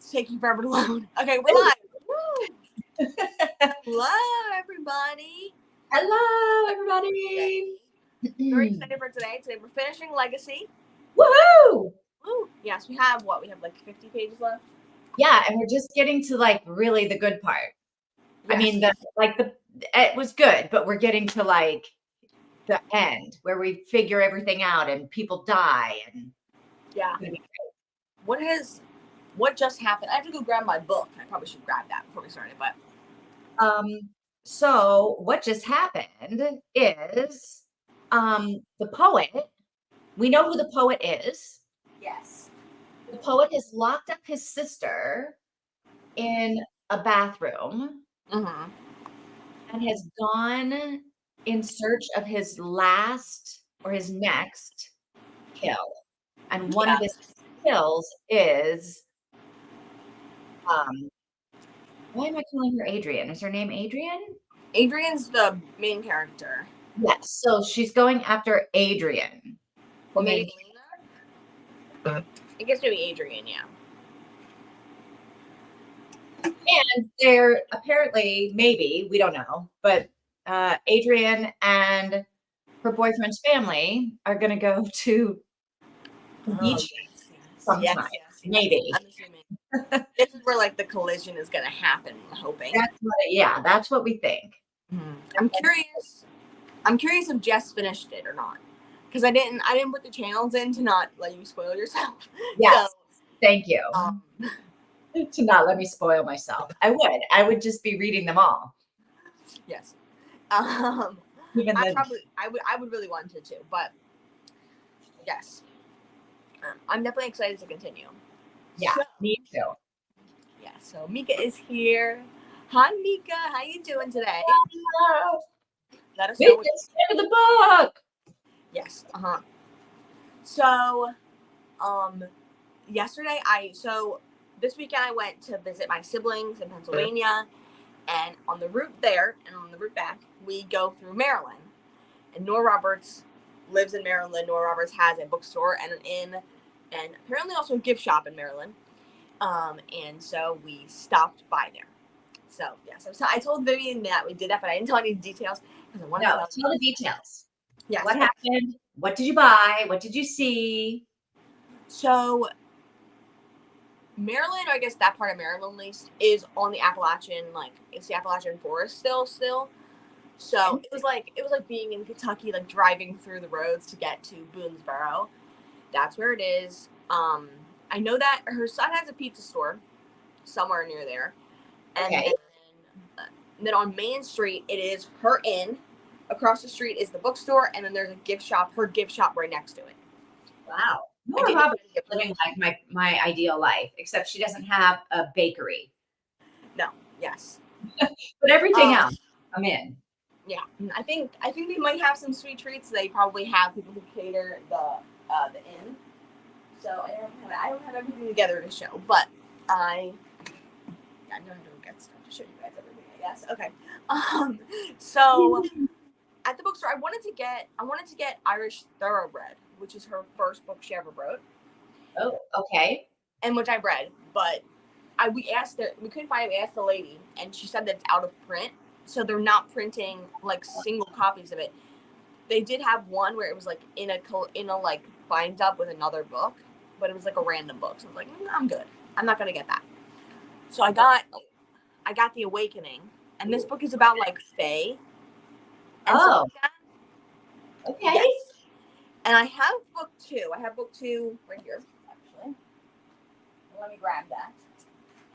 It's taking forever to load. Okay, we're live. Woo! Hello, everybody. Hello, everybody. Very excited for today. Today we're finishing Legacy. Woohoo! Woo! Yes, we have what? We have like 50 pages left. Yeah, and we're just getting to like really the good part. Yes. I mean, it was good, but we're getting to like the end where we figure everything out and people die and yeah. What just happened? I have to go grab my book. I probably should grab that before we started, but so what just happened is the poet, we know who the poet is. Yes. The poet has locked up his sister in a bathroom and has gone in search of his last or his next kill. And one of his kills is, why am I calling her Adrian? Is her name Adrian? Adrian's the main character. Yes. So she's going after Adrian. Or maybe Lena? I guess maybe Adrian, yeah. And they're apparently, maybe, we don't know, but Adrian and her boyfriend's family are going to go to the beach sometime. Yes. Maybe. I'm assuming. This is where like the collision is going to happen, I'm hoping. That's what we think. I'm curious if Jess finished it or not. Because I didn't put the channels in to not let you spoil yourself. Yes. So, thank you. To not let me spoil myself. I would just be reading them all. Yes. I would really want to too, but yes. I'm definitely excited to continue. Yeah, me too. Yeah, so Mika is here. Hi Mika, how you doing today? Hello. Let us know what the book. Yes. So this weekend I went to visit my siblings in Pennsylvania, and on the route there and on the route back, we go through Maryland. And Nora Roberts lives in Maryland. Nora Roberts has a bookstore and an inn, and apparently also a gift shop in Maryland. And so we stopped by there. So yes, I told Vivian that we did that, but I didn't tell any details because I wanted to tell the details. Yes. What happened? What did you buy? What did you see? So Maryland, or I guess that part of Maryland at least, is on the Appalachian, like it's the Appalachian forest still. So it was like being in Kentucky, like driving through the roads to get to Boonesboro. That's where it is. I know that her son has a pizza store somewhere near there. And then on Main Street, it is her inn. Across the street is the bookstore, and then there's a gift shop, her gift shop right next to it. Wow. Nora Roberts is living like my ideal life, except she doesn't have a bakery. No, yes. But everything else, I'm in. Yeah, I think they might have some sweet treats. They probably have people who cater the inn. So I don't have everything together to show, but I know how to get stuff to show you guys everything, I guess. Okay. So at the bookstore, I wanted to get Irish Thoroughbred, which is her first book she ever wrote. Oh, okay. And which I read, but we couldn't find it. We asked the lady, and she said that it's out of print, so they're not printing like single copies of it. They did have one where it was like in a like bind up with another book, but it was like a random book. So I was like, I'm good. I'm not gonna get that. So I got The Awakening, and this book is about like fae. And stuff like that. Okay. Yes. And I have book 2. I have book 2 right here, actually. Let me grab that.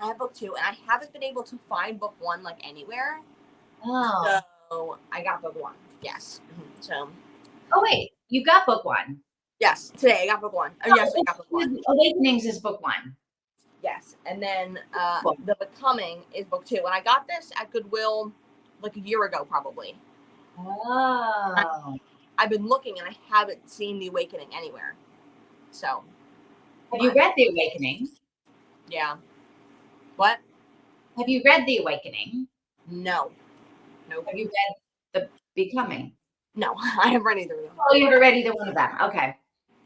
I have book 2, and I haven't been able to find book 1 like anywhere. Oh. So I got book 1. Yes. So. Oh wait, you got book 1. Yes, today I got book 1. Oh, yes, I got book 1. Awakenings is book 1. Yes, and then The Becoming is book 2, and I got this at Goodwill like a year ago, probably. Oh. I've been looking, and I haven't seen The Awakening anywhere. So. Have you read The Awakening? Yeah. What? Have you read The Awakening? No. Nope. Have you read The Becoming? No, I haven't read either of them. Oh, you haven't read either one of them. Okay.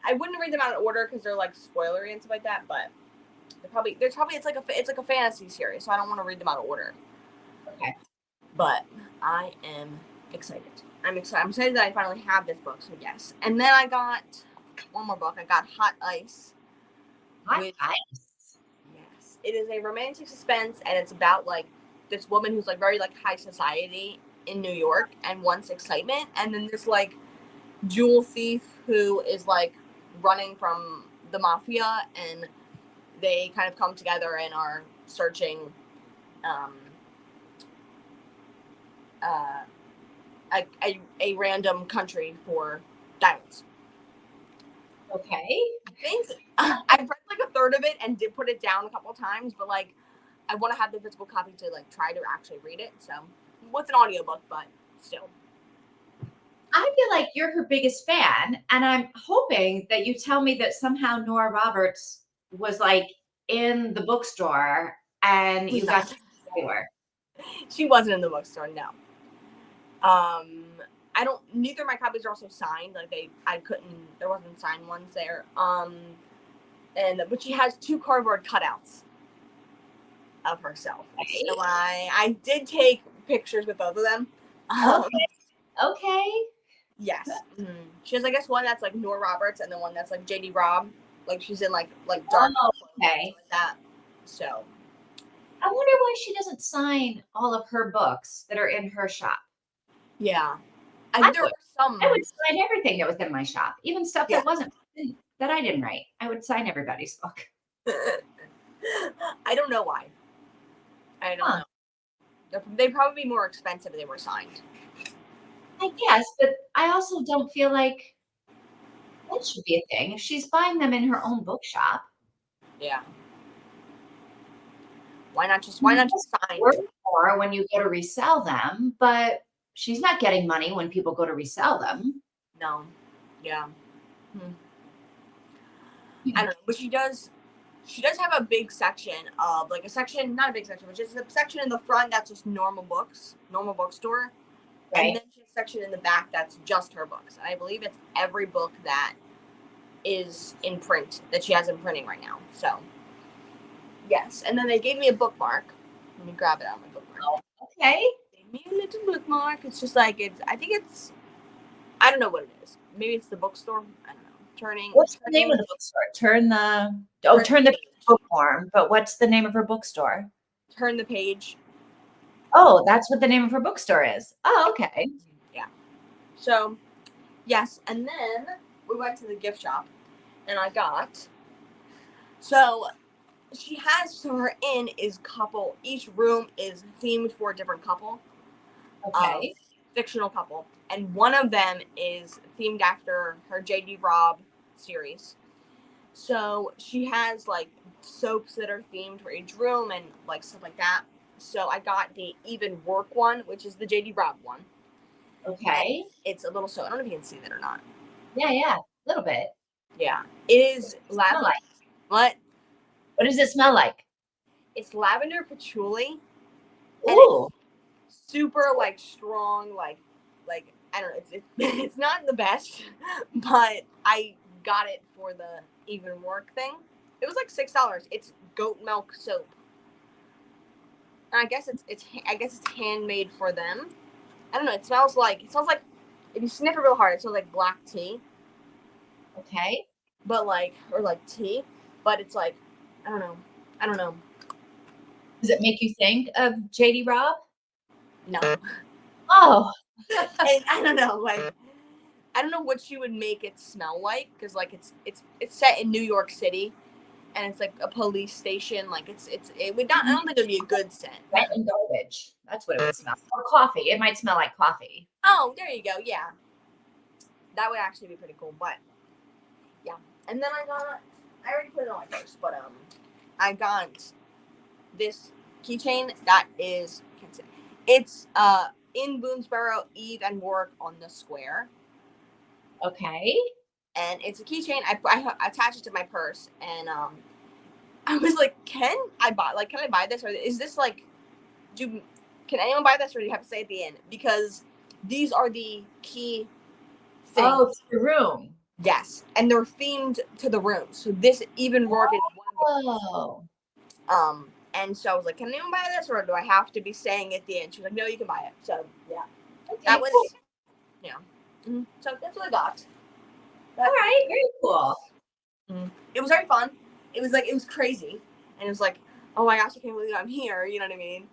I wouldn't read them out of order because they're like spoilery and stuff like that, but it's like a fantasy series, so I don't want to read them out of order. Okay. But I am excited. I'm excited that I finally have this book. So yes. And then I got one more book. I got Hot Ice. Hot Ice. Yes, it is a romantic suspense, and it's about like this woman who's like very like high society in New York and wants excitement, and then this like jewel thief who is like running from the mafia, and they kind of come together and are searching a random country for diamonds. Okay. I think I've read like a third of it and did put it down a couple of times, but like I want to have the physical copy to like try to actually read it. So with an audiobook, but still. I feel like you're her biggest fan, and I'm hoping that you tell me that somehow Nora Roberts was like in the bookstore and you got to see her. She wasn't in the bookstore, no. Neither of my copies are also signed. Like there wasn't signed ones there. But she has 2 cardboard cutouts of herself. Okay. So I did take pictures with both of them. Okay. Yes. Mm-hmm. She has, I guess, one that's like Nora Roberts and the one that's like JD Robb. Like she's in like dark okay. like that. So I wonder why she doesn't sign all of her books that are in her shop. Yeah. I would sign everything that was in my shop, even stuff that I didn't write. I would sign everybody's book. I don't know why. I don't know. They'd probably be more expensive if they were signed. I guess, but I also don't feel like that should be a thing. If she's buying them in her own bookshop. Yeah. Why not just sign? Or when you go to resell them, but she's not getting money when people go to resell them. No. Yeah. I don't know, but she does have a big section of not a big section, but just a section in the front that's just normal bookstore. Right. And then she has a section in the back that's just her books. And I believe it's every book that is in print that she has in printing right now. So yes. And then they gave me a bookmark. Let me grab it out of my bookmark. Oh, okay. They gave me a little bookmark. It's just like I don't know what it is. Maybe it's the bookstore. I don't know. What's the name of the bookstore? Turn the bookworm. But what's the name of her bookstore? Turn the Page. Oh, that's what the name of her bookstore is. Oh, okay. Yeah. So, yes, and then we went to the gift shop, and I got. So, her inn is couple. Each room is themed for a different couple. Okay. Fictional couple, and one of them is themed after her JD Robb series. So she has like soaps that are themed for each room and like stuff like that. So I got the Even Work one, which is the JD Robb one. Okay. And it's a little soap. I don't know if you can see that or not. Yeah, a little bit. Yeah, it is lavender. Like? What? What does it smell like? It's lavender patchouli. Ooh. And it's super like strong, like I don't know. It's not the best, but I got it for the Even Work thing. It was like $6. It's goat milk soap. And I guess it's handmade for them. I don't know. It smells like if you sniff it real hard, it smells like black tea. Okay. But like tea, but it's like I don't know. Does it make you think of JD Robb? No. Oh. And I don't know. Like I don't know what she would make it smell like because like it's set in New York City. And it's like a police station. Like it would not. I don't think it would be a good scent. Wet and garbage. That's what it would smell. Or coffee. It might smell like coffee. Oh, there you go. Yeah, that would actually be pretty cool. But yeah, and then I already put it on my purse, but I got this keychain that is it's in Boonesboro, Eve and Warwick on the Square. Okay. And it's a keychain. I attached it to my purse, and I was like, can I buy this, or is this like, can anyone buy this, or do you have to say at the end? Because these are the key things. Oh, it's the room. Yes, and they're themed to the room. So this Even Work is one of the. Oh. And so I was like, can anyone buy this, or do I have to be saying at the end? She was like, no, you can buy it. So yeah, Okay, that was cool. yeah. So that's what I got. All right, very cool. It was very fun. It was crazy, and it was like, oh my gosh, I can't believe I'm here. You know what I mean?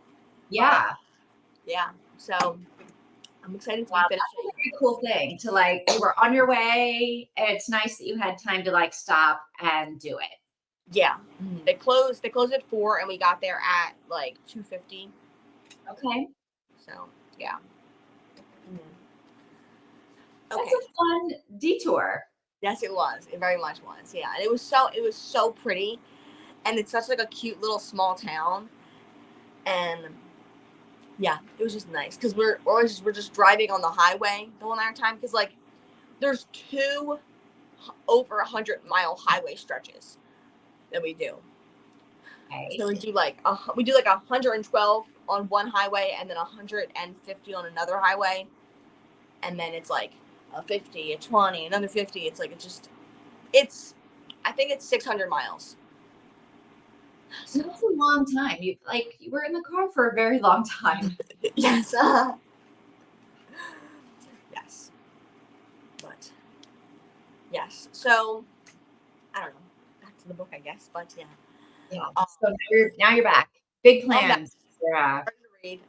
Yeah. Yeah. So I'm excited to be Wow, finishing. that's a very cool thing to like, you were on your way. And it's nice that you had time to like stop and do it. Yeah. They closed at 4, and we got there at like 2:50. Okay. So yeah. That's Okay. a fun detour. Yes, it was. It very much was. Yeah, and it was so pretty, and it's such like a cute little small town, and yeah, it was just nice because we're just driving on the highway the whole entire time because like there's 2 over 100-mile highway stretches that we do. Okay. So we do like 112 on one highway and then 150 on another highway, and then it's like a 50, a 20, another 50. It's like I think it's 600 miles. So that's a long time. You were in the car for a very long time. Yes. Yes. But yes. So I don't know. Back to the book, I guess. But yeah. Yeah. So now you're back. Big I'm back. plans. Yeah. Starting to read.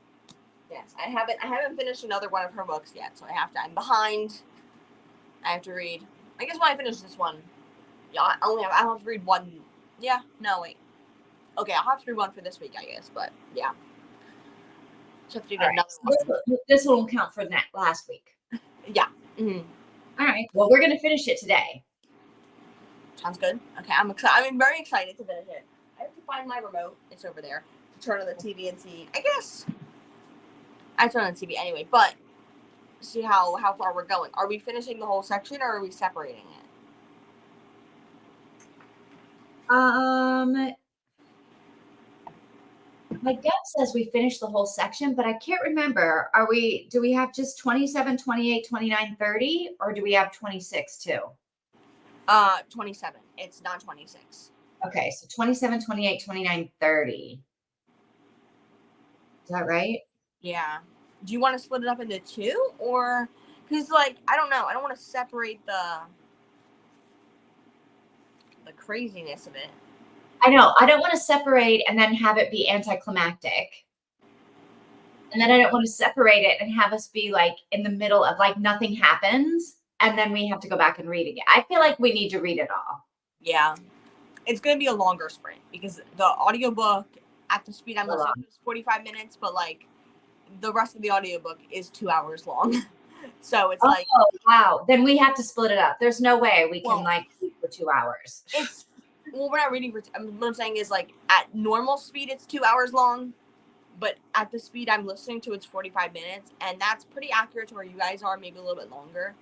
Yes. I haven't finished another one of her books yet, so I'm behind. I have to read. I guess when I finish this one, yeah, I'll have to read one. Yeah. No, wait. Okay, I'll have to read one for this week, I guess. But yeah. Just have to do All right. another So one. this won't count for that last week. Yeah. Mm-hmm. All right. Well, we're gonna finish it today. Sounds good. Okay, I'm excited. I'm very excited to finish it. I have to find my remote. It's over there. To turn on the TV and see. I guess I turn on the TV anyway, but see how far we're going. Are we finishing the whole section, or are we separating it? My gut says we finished the whole section, but I can't remember. Do we have just 27, 28, 29, 30, or do we have 26 too? 27. It's not 26. Okay, so 27, 28, 29, 30. Is that right? Yeah. Do you want to split it up into 2, or because like I don't know. I don't want to separate the craziness of it. I know. I don't want to separate and then have it be anticlimactic. And then I don't want to separate it and have us be like in the middle of like nothing happens and then we have to go back and read again. I feel like we need to read it all. Yeah. It's going to be a longer sprint because the audiobook at the speed I'm listening to is 45 minutes, but like the rest of the audiobook is 2 hours long. So it's like, oh wow, then we have to split it up. There's no way we can like read for 2 hours. We're not reading for what I'm saying is like at normal speed it's 2 hours long, but at the speed I'm listening to it's 45 minutes, and that's pretty accurate to where you guys are, maybe a little bit longer.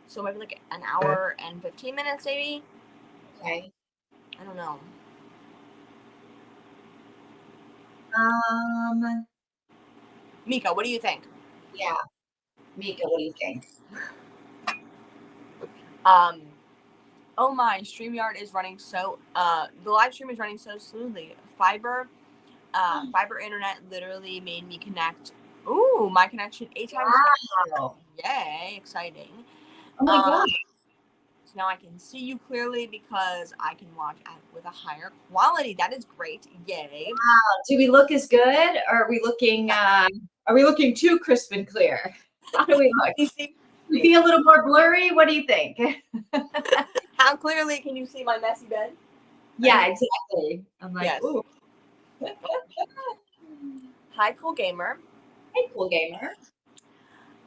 So maybe like an hour and 15 minutes maybe. Okay. I don't know. Mika, what do you think? Yeah. Mika, what do you think? Oh my, StreamYard is running so the live stream is running so smoothly. Fiber internet literally made me connect. Ooh, my connection 8 times faster. Yay, exciting. Oh my god. So now I can see you clearly because I can watch with a higher quality. That is great. Yay. Wow. Do we look as good, or are we looking too crisp and clear? How do we look? You see? Be a little more blurry? What do you think? How clearly can you see my messy bed? Yeah, exactly. I'm like, yes. Ooh. Hi, cool gamer. Hey, cool gamer.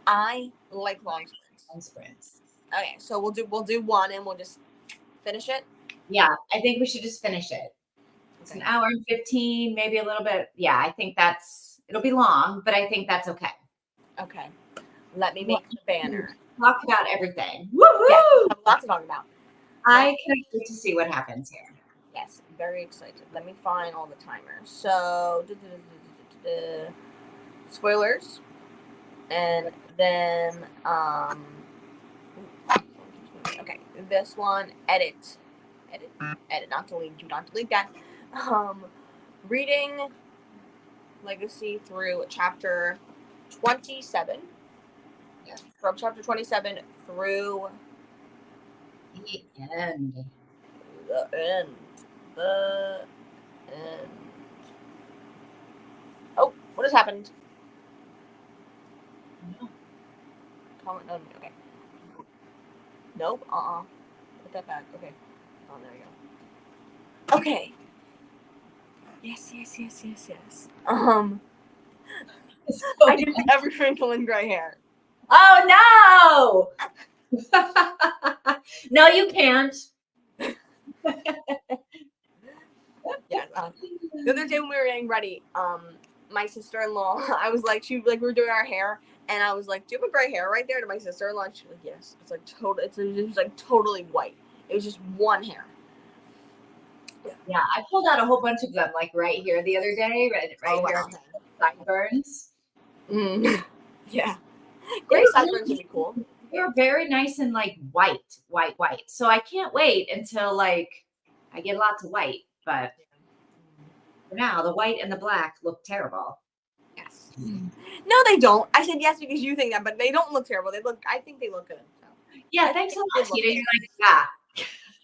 I like long sprints. Long sprints. Okay, so we'll do one and we'll just finish it. Yeah, I think we should just finish it. It's an hour and 15, maybe a little bit. Yeah, I think it'll be long, but I think that's okay. Okay. Let me make the banner. Talk about everything. Woo-hoo! Yeah, I have lots to talk about. I can't wait to see what happens here. Yes, very excited. Let me find all the timers. So, spoilers, and then okay, this one, edit, not delete. Do not delete that. reading Legacy through chapter 27. Yeah. From chapter 27 through The end. the end. The end. Oh, what has happened? No. Comment. No, okay. Nope. Put that back. Okay. Oh, there we go. Okay. Yes. I do every wrinkle in gray hair. Oh no! No, you can't. Yes. The other day when we were getting ready, my sister-in-law, I was like, we were doing our hair, and I was like, "Do you have a gray hair right there?" To my sister-in-law, and she was like, "Yes." It's like total. It was like totally white. It was just one hair. Yeah, I pulled out a whole bunch of them, like right here the other day, right here on the sideburns. Yeah, gray sideburns would be cool. They were very nice and like white. So I can't wait until like I get lots of white. But for now, the white and the black look terrible. Yes. No, they don't. I said yes because you think that, but they don't look terrible. They look. I think they look good. So. Yeah, thanks a lot, Tita. You're like, yeah.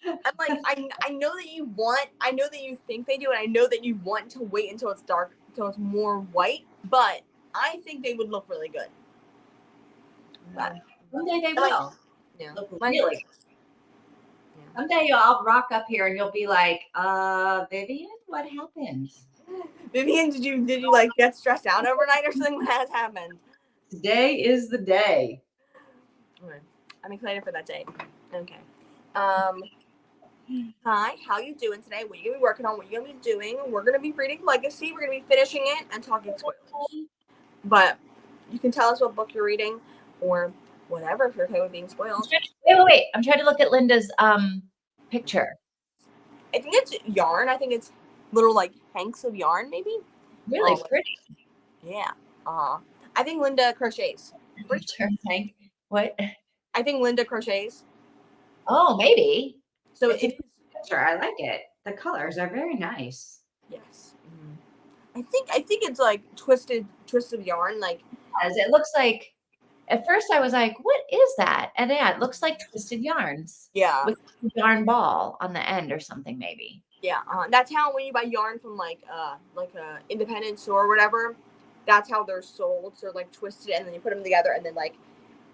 I'm like, I know that you want, I know that you think they do, and I know that you want to wait until it's dark, until it's more white, but I think they would look really good. But Someday they will. Yeah. Look really good. Someday I'll rock up here and you'll be like, Vivian, what happened? Vivian, did you like get stressed out overnight or something? What has happened? Today is the day. Okay. I'm excited for that day. Okay. Hi, how you doing today? What are you gonna be working on? What are you gonna be doing? We're gonna be reading Legacy. We're gonna be finishing it and talking spoilers. But you can tell us what book you're reading or whatever if you're okay with being spoiled. Wait. I'm trying to look at Linda's picture. I think it's yarn. I think it's little like hanks of yarn, maybe. Really pretty. Yeah. I think Linda crochets. What? I think Linda crochets. Oh, maybe. So it's a picture. I like it. The colors are very nice. Yes. I think it's like twisted yarn. Like as it looks like. At first, I was like, "What is that?" And yeah, it looks like twisted yarns. Yeah. With a yarn ball on the end or something, maybe. Yeah. That's how when you buy yarn from like a independent store or whatever, that's how they're sold. So they're like twisted, and then you put them together, and then like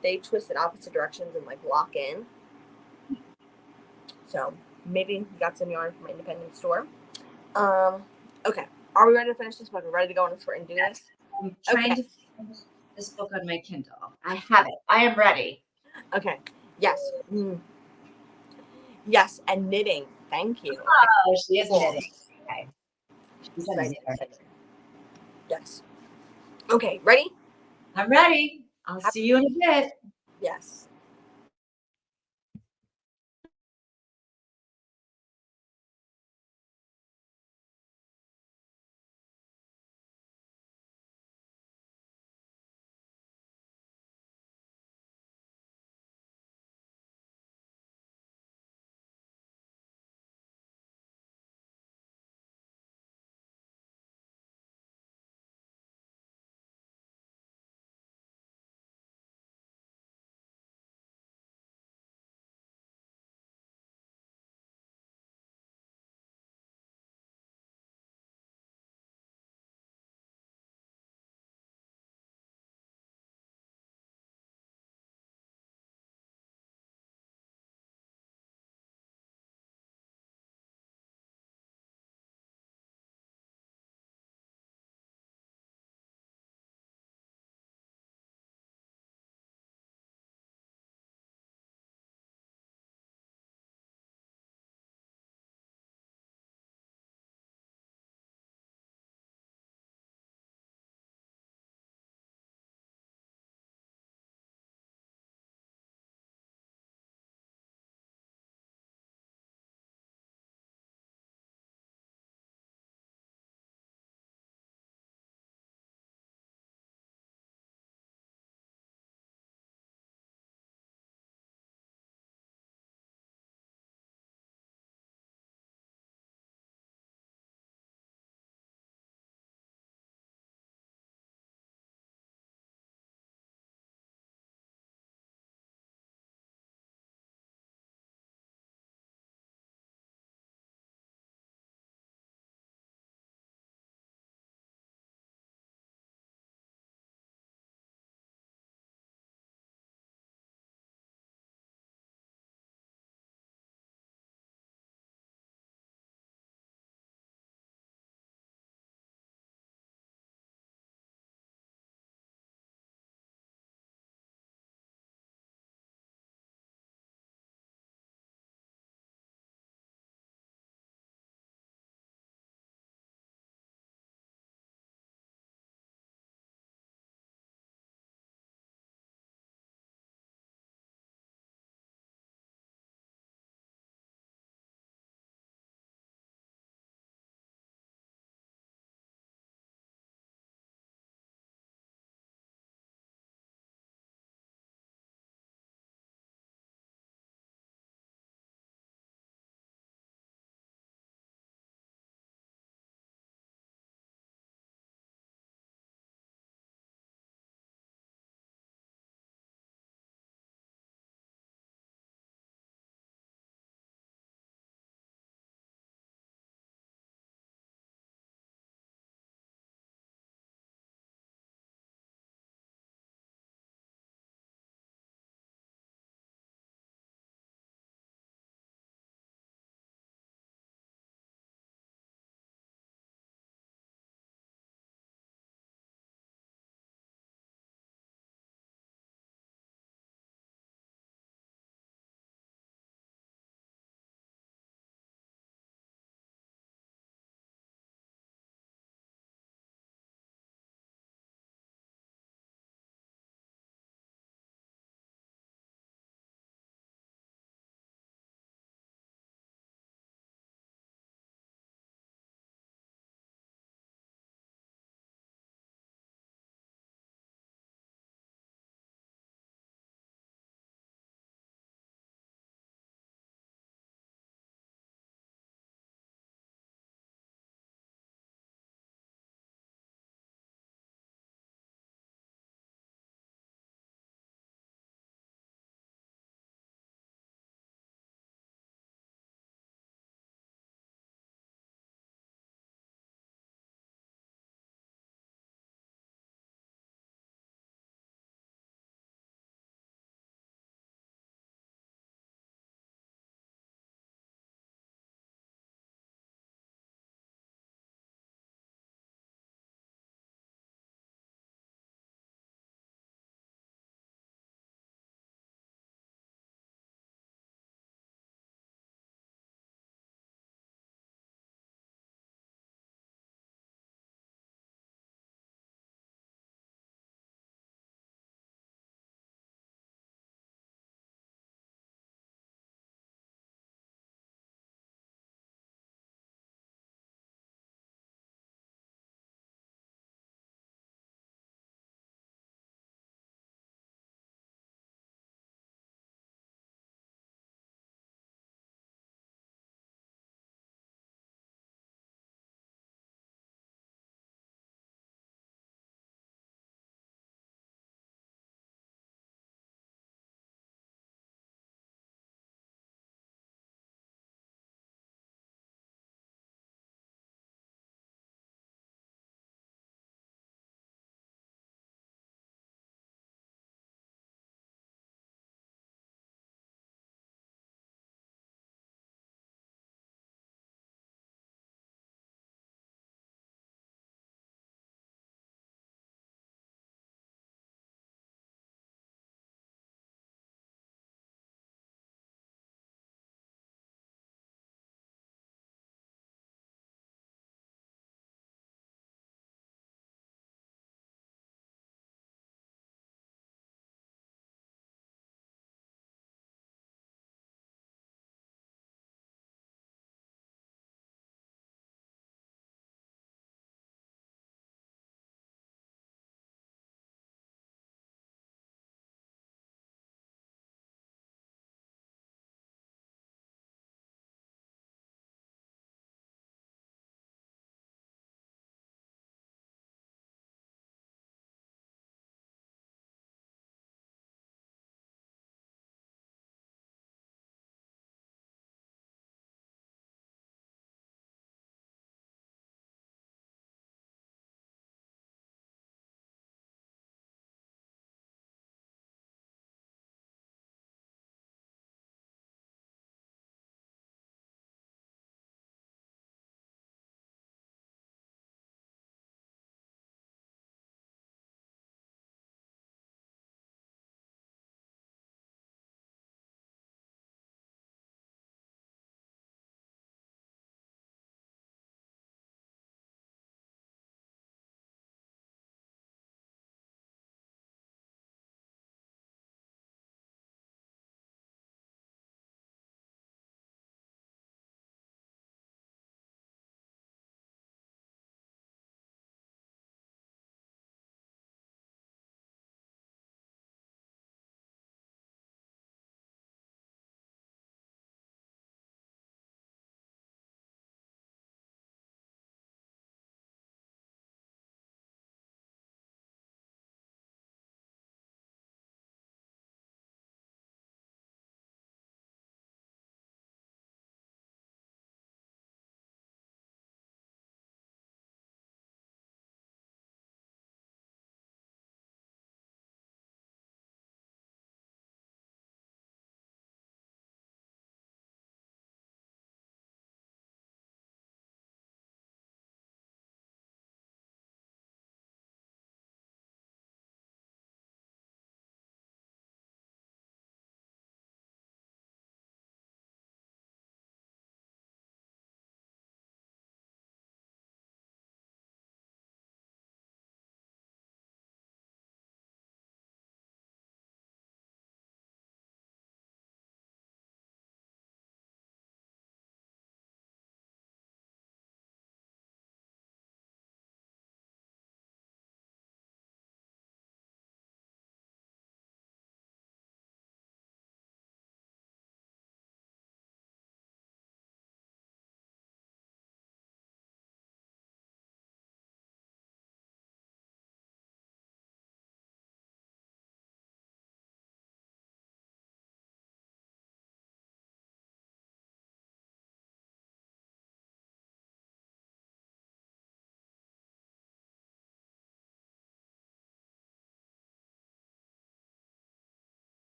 they twist in opposite directions and like lock in. So maybe you got some yarn from an independent store. Okay. Are we ready to finish this book? We're ready to go on and do this? I'm trying to finish this book on my Kindle. I have it. I am ready. Okay. Yes. Yes, and knitting. Thank you. Oh, she is knitting. Okay. She's a knitter. Yes. Okay, ready? I'm ready. I'll see you in a bit. Yes.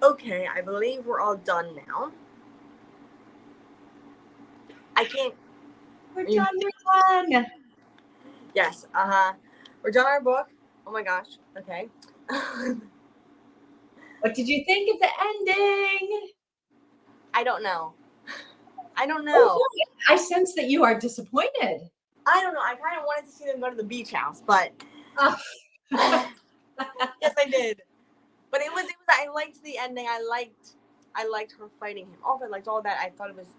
Okay, I believe we're all done now. I can't. We're done. We're done. Yes. We're done our book. Oh my gosh. Okay. What did you think of the ending? I don't know. I don't Oh, know. no, I sense that you are disappointed. I don't know. I kind of wanted to see them go to the beach house, but Oh. yes, I did. But it was. I liked the ending. I liked her fighting him off. I liked all that. I thought it was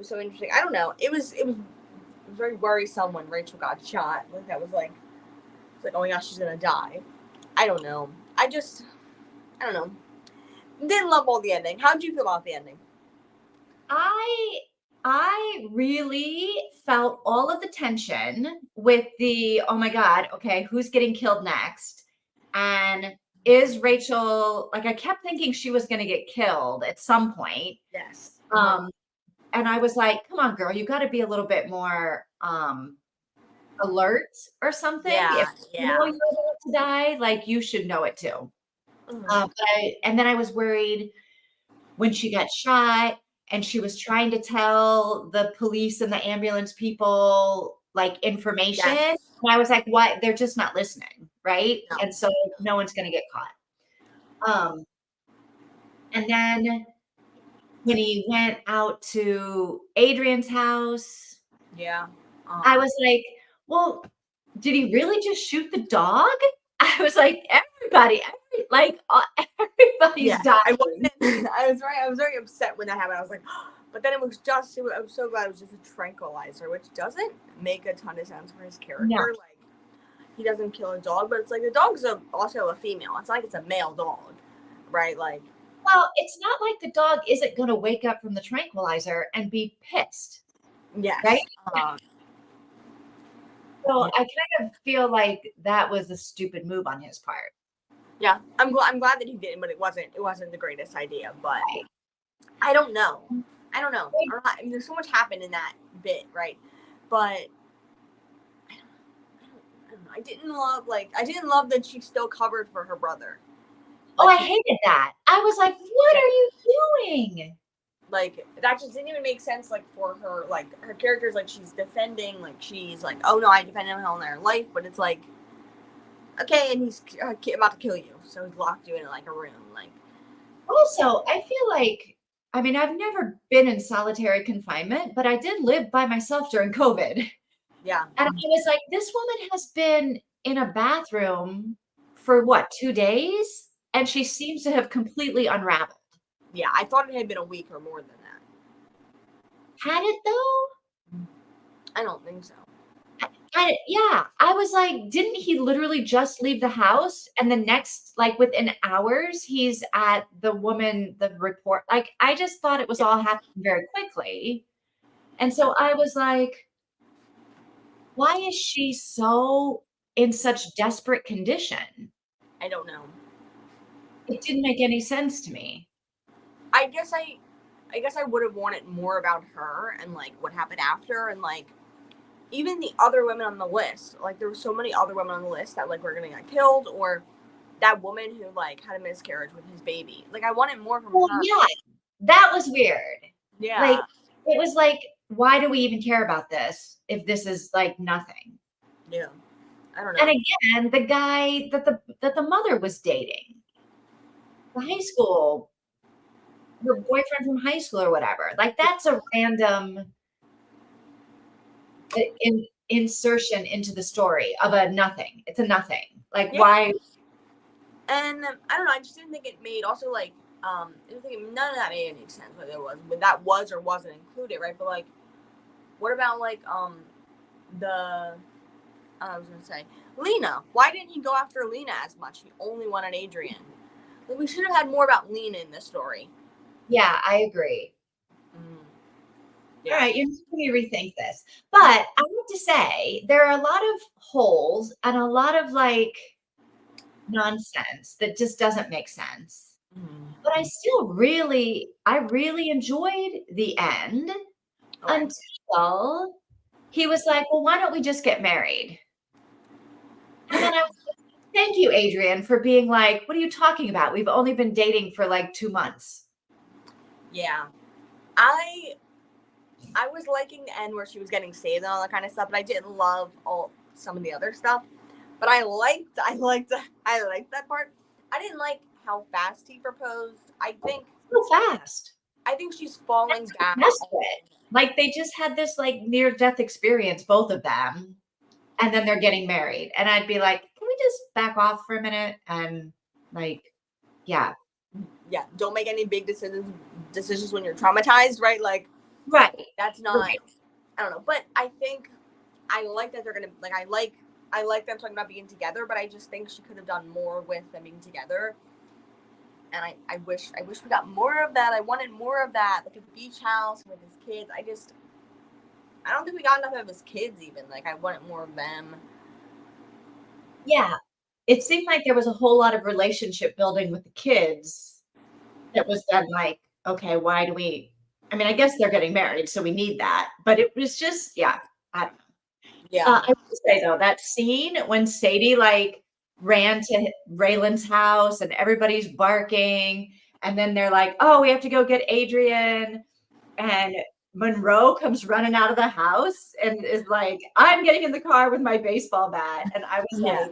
so interesting. I don't know. It was very worrisome when Rachel got shot. Like that was like, it's like, oh my gosh, she's gonna die. I don't know. I don't know. Didn't love all the ending. How did you feel about the ending? I really felt all of the tension with the, oh my God, okay, who's getting killed next? And is Rachel, like, I kept thinking she was going to get killed at some point. Yes. And I was like, come on, girl, you got to be a little bit more alert or something. Yeah. If you Yeah. know you're about to die, like, you should know it too. And then I was worried when she got shot and she was trying to tell the police and the ambulance people like information. Yes. And I was like, what? They're just not listening, right? No. And so no one's gonna get caught. Um, and then when he went out to Adrian's house, Yeah. I was like, well, did he really just shoot the dog? I was like, everybody's Yeah. dying. I was very upset when that happened. I was like, but then I was so glad it was just a tranquilizer, which doesn't make a ton of sense for his No. character. Like, he doesn't kill a dog, but it's like the dog's also a female. It's not like it's a male dog, right? Like, Well, it's not like the dog isn't gonna wake up from the tranquilizer and be pissed, yes. right? So Yeah. I kind of feel like that was a stupid move on his part. Yeah, I'm glad that he didn't, but it wasn't the greatest idea. But I don't know. I don't know. I mean, there's so much happened in that bit, right? But I don't know. I didn't love that she still covered for her brother. Oh, Like, I hated that. I was like, what are you doing? like that just didn't even make sense. Like for her, like her character's like she's defending, like she's like, oh no, I defended him all their life, but it's like, okay, and he's about to kill you, so he's locked you in like a room, like. Also, I feel like, I mean, I've never been in solitary confinement, but I did live by myself during COVID. Yeah. And I was like, this woman has been in a bathroom for what, 2 days? And she seems to have completely unraveled. Yeah, I thought it had been a week or more than that. Had it though? I don't think so. Yeah, I was like, didn't he literally just leave the house and the next, like within hours, he's at the report. Like, I just thought it was all happening very quickly. And so I was like, why is she so in such desperate condition? I don't know. It didn't make any sense to me. I guess I would have wanted more about her and like what happened after, and like even the other women on the list. Like there were so many other women on the list that like were gonna get killed, or that woman who like had a miscarriage with his baby. Like I wanted more from Well, her. yeah, that was weird. Yeah. Like, it was like, why do we even care about this if this is like nothing? Yeah. I don't know. And again, the guy that the mother was dating, the high school, her boyfriend from high school or whatever. Like that's a random insertion into the story of a nothing. It's a nothing. Like why? And I don't know. I just didn't think it made also like I don't think none of that made any sense. Whether it was when that was or wasn't included, right? But like, what about like the I was gonna say Lena. Why didn't he go after Lena as much? He only wanted Adrian. Like we should have had more about Lena in this story. Yeah, I agree. Yeah. All right, you're making me rethink this. But I have to say, there are a lot of holes and a lot of like nonsense that just doesn't make sense. But I really enjoyed the end until he was like, well, why don't we just get married? And then I was like, Thank you, Adrian, for being like, what are you talking about? We've only been dating for like 2 months. Yeah. I was liking the end where she was getting saved and all that kind of stuff, but I didn't love all some of the other stuff. But I liked that part. I didn't like how fast he proposed. So fast. I think she's falling That's back. desperate. Like they just had this like near death experience, both of them, and then they're getting married. And I'd be like, can we just back off for a minute? And like, yeah. Yeah, don't make any big decisions when you're traumatized, right? Like, Right. that's not. Right. I don't know, but I think I like that they're gonna like. I like them talking about being together, but I just think she could have done more with them being together. And I wish we got more of that. I wanted more of that, like a beach house with his kids. I don't think we got enough of his kids even. Like I wanted more of them. Yeah. It seemed like there was a whole lot of relationship building with the kids that was then like, okay, why do we? I mean, I guess they're getting married, so we need that. But it was just, yeah, I don't know. Yeah. I will say though, that scene when Sadie like ran to Raylan's house and everybody's barking, and then they're like, "Oh, we have to go get Adrian," and Monroe comes running out of the house and is like, "I'm getting in the car with my baseball bat," and I was like,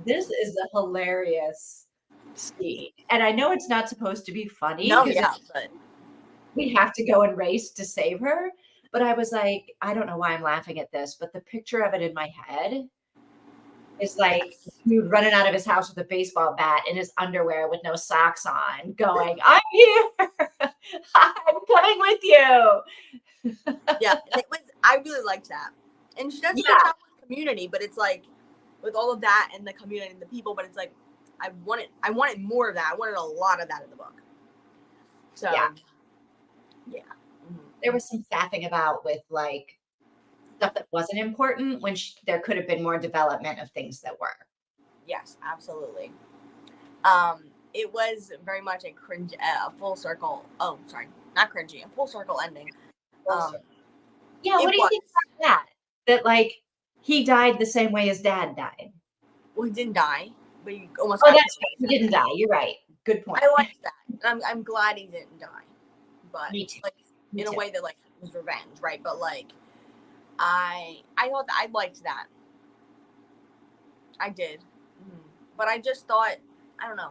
"This is a hilarious scene," and I know it's not supposed to be funny because but we have to go and race to save her. But I was like, I don't know why I'm laughing at this, but the picture of it in my head is like dude running out of his house with a baseball bat in his underwear with no socks on, going, "I'm here, I'm coming with you." Yeah, it was. I really liked that, and she does a good job with community. But it's like with all of that and the community and the people, but it's like I wanted more of that. I wanted a lot of that in the book. So yeah. There was some faffing about with like stuff that wasn't important when there could have been more development of things that were. Yes, absolutely. It was very much a cringe, full circle. Oh, sorry, not cringy, a full circle ending. Yeah, what do you think about that? That like he died the same way his dad died. Well, he didn't die, but he almost. Oh, that's right. He didn't die. You're right. Good point. I like that. I'm glad he didn't die, but me too. Like in a way that like was revenge, right? But like I thought that I liked that. I did, but I just thought I don't know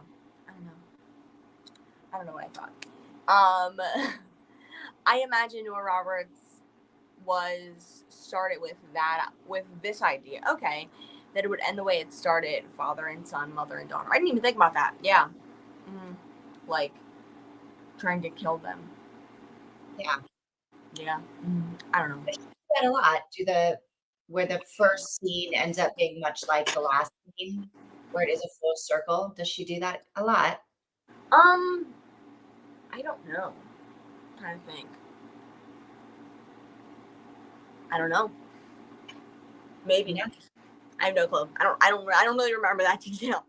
what I thought. I imagine Nora Roberts was started with this idea. Okay, that it would end the way it started: father and son, mother and daughter. I didn't even think about that. Yeah, like trying to kill them. Yeah. I don't know. They do that a lot. Where the first scene ends up being much like the last scene, where it is a full circle. Does she do that a lot? I don't know. I'm trying to think. I don't know. Maybe not. I have no clue. I don't really remember that detail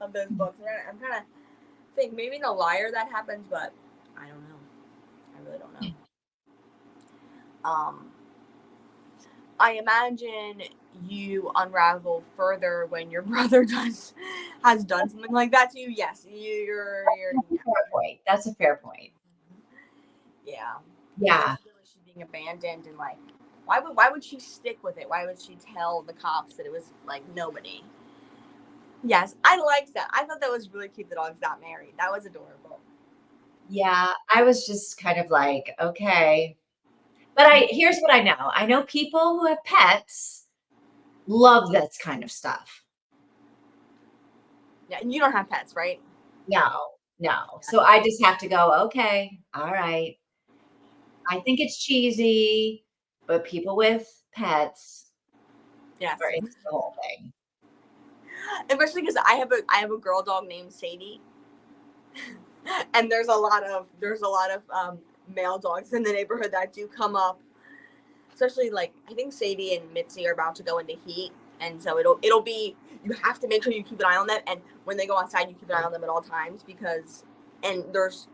of those books. I'm trying to think. Maybe in A Liar that happens, but I don't know. I really don't know. I imagine you unravel further when your brother has done something like that to you. Yes, you're. That's a fair point. That's a fair point. Yeah. Yeah. She's being abandoned and like, why would she stick with it? Why would she tell the cops that it was like nobody? Yes, I liked that. I thought that was really cute. The dogs got married. That was adorable. Yeah, I was just kind of like, okay. But here's what I know. I know people who have pets love this kind of stuff. Yeah, and you don't have pets, right? No. So I just have to go, okay, all right. I think it's cheesy, but people with pets are into the whole thing. Especially because I have a girl dog named Sadie. And there's a lot of male dogs in the neighborhood that do come up, especially like I think Sadie and Mitzi are about to go into heat, and so it'll be you have to make sure you keep an eye on them, and when they go outside you keep an eye on them at all times because there's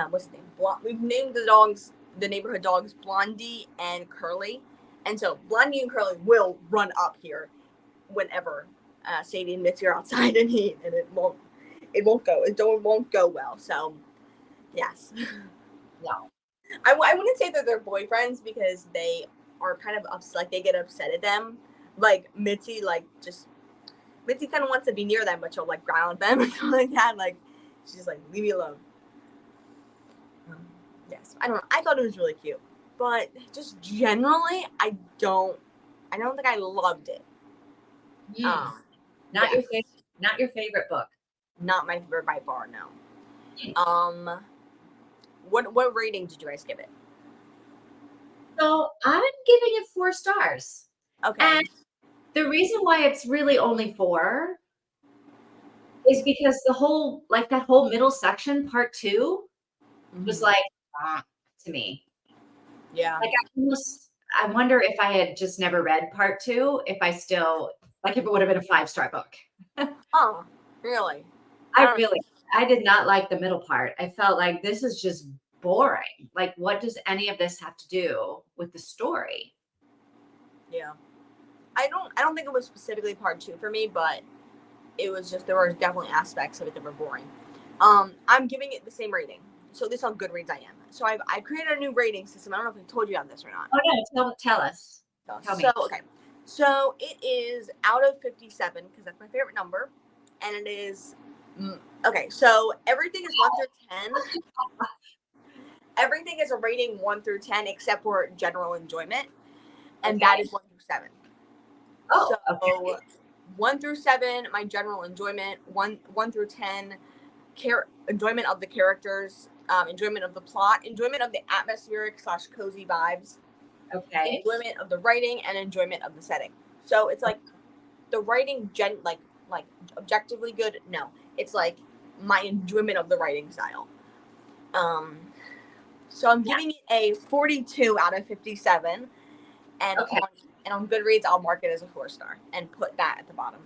what's his name? We've named the neighborhood dogs Blondie and Curly, and so Blondie and Curly will run up here whenever Sadie and Mitzi are outside and it won't go well. So yes. No. I wouldn't say that they're boyfriends because they are kind of upset. Like they get upset at them. Like Mitzi, Mitzi kind of wants to be near them, but she'll like growl at them or something like that. Like she's like, leave me alone. Yes, I don't know. I thought it was really cute, but just generally, I don't think I loved it. Not Yes. your favorite book. Not my favorite by far. No. Mm. What rating did you guys give it? So I'm giving it 4 stars. Okay. And the reason why it's really only 4 is because that whole middle section, part 2, was like, to me. Yeah. Like I wonder if I had just never read part 2, if it would have been a 5-star book. Oh, really? I did not like the middle part. I felt like this is just boring. Like, what does any of this have to do with the story? Yeah. I don't think it was specifically part 2 for me, but it was just, there were definitely aspects of it that were boring. I'm giving it the same rating. So this on Goodreads I am. So I've created a new rating system. I don't know if I told you on this or not. Oh no, tell us. Tell me. Okay. So it is out of 57 because that's my favorite number, and it is okay. So everything is 1 through 10. Everything is a rating 1 through 10 except for general enjoyment, and that is 1 through 7. Oh, so okay. 1 through 7, my general enjoyment. 1 through 10, enjoyment of the characters, enjoyment of the plot, enjoyment of the atmospheric / cozy vibes. Okay. Enjoyment of the writing and enjoyment of the setting. So it's like the writing like objectively good. No, it's like my enjoyment of the writing style. So I'm giving it a 42 out of 57, and on Goodreads I'll mark it as a 4-star and put that at the bottom.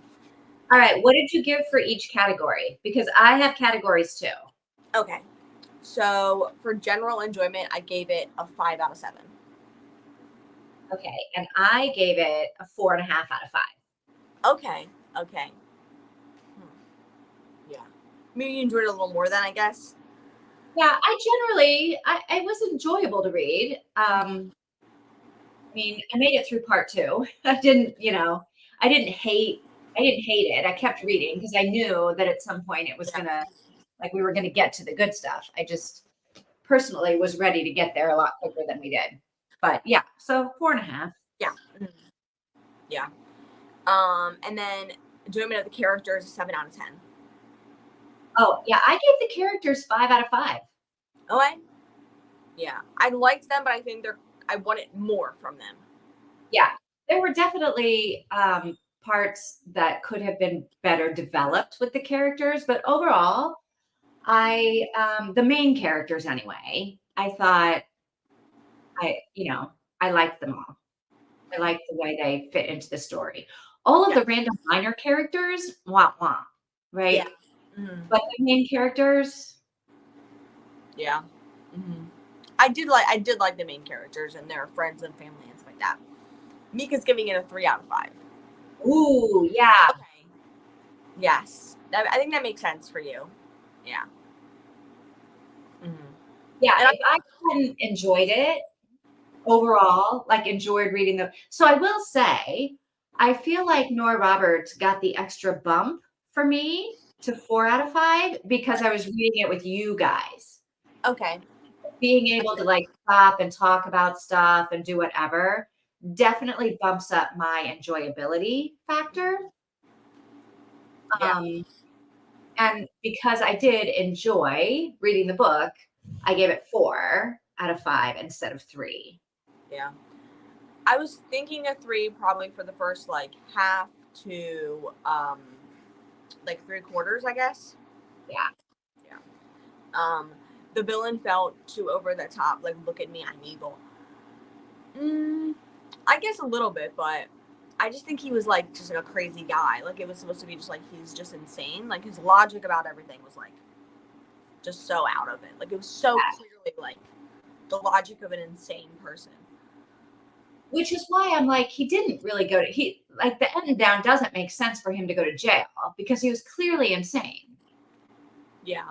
All right, what did you give for each category? Because I have categories too. Okay, so for general enjoyment, I gave it a 5 out of 7. Okay, and I gave it a 4.5 out of 5. Okay. Yeah. Maybe you enjoyed it a little more then, I guess. Yeah, I was enjoyable to read. I mean, I made it through part 2. I didn't hate it. I kept reading because I knew that at some point it was we were gonna get to the good stuff. I just personally was ready to get there a lot quicker than we did. But yeah, so 4.5. Yeah. Yeah. And then enjoyment of the characters is 7 out of 10. Oh yeah, I gave the characters 5 out of 5. Okay. Yeah, I liked them, but I think I wanted more from them. Yeah, there were definitely parts that could have been better developed with the characters, but overall, the main characters anyway, I thought I liked them all. I liked the way they fit into the story. All of the random minor characters, wah wah, right? Yeah. Mm-hmm. But the main characters, yeah. Mm-hmm. I did like the main characters and their friends and family and stuff like that. Mika's giving it a 3 out of 5. Ooh, yeah. Okay. Yes, I think that makes sense for you. Yeah. Mm-hmm. Yeah, and I hadn't enjoyed it overall, enjoyed reading them. So I will say, I feel like Nora Roberts got the extra bump for me to 4 out of 5 because I was reading it with you guys. Okay. Being able to stop and talk about stuff and do whatever definitely bumps up my enjoyability factor. Yeah. And because I did enjoy reading the book, I gave it 4 out of 5 instead of 3. Yeah. I was thinking a 3 probably for the first half to 3/4, I guess. Yeah. The villain felt too over the top. Look at me, I'm evil. I guess a little bit, but I just think he was just a crazy guy. It was supposed to be just he's just insane. His logic about everything was just so out of it. It was so clearly the logic of an insane person. which is why I'm like, he didn't really go to, the end down doesn't make sense for him to go to jail because he was clearly insane. Yeah.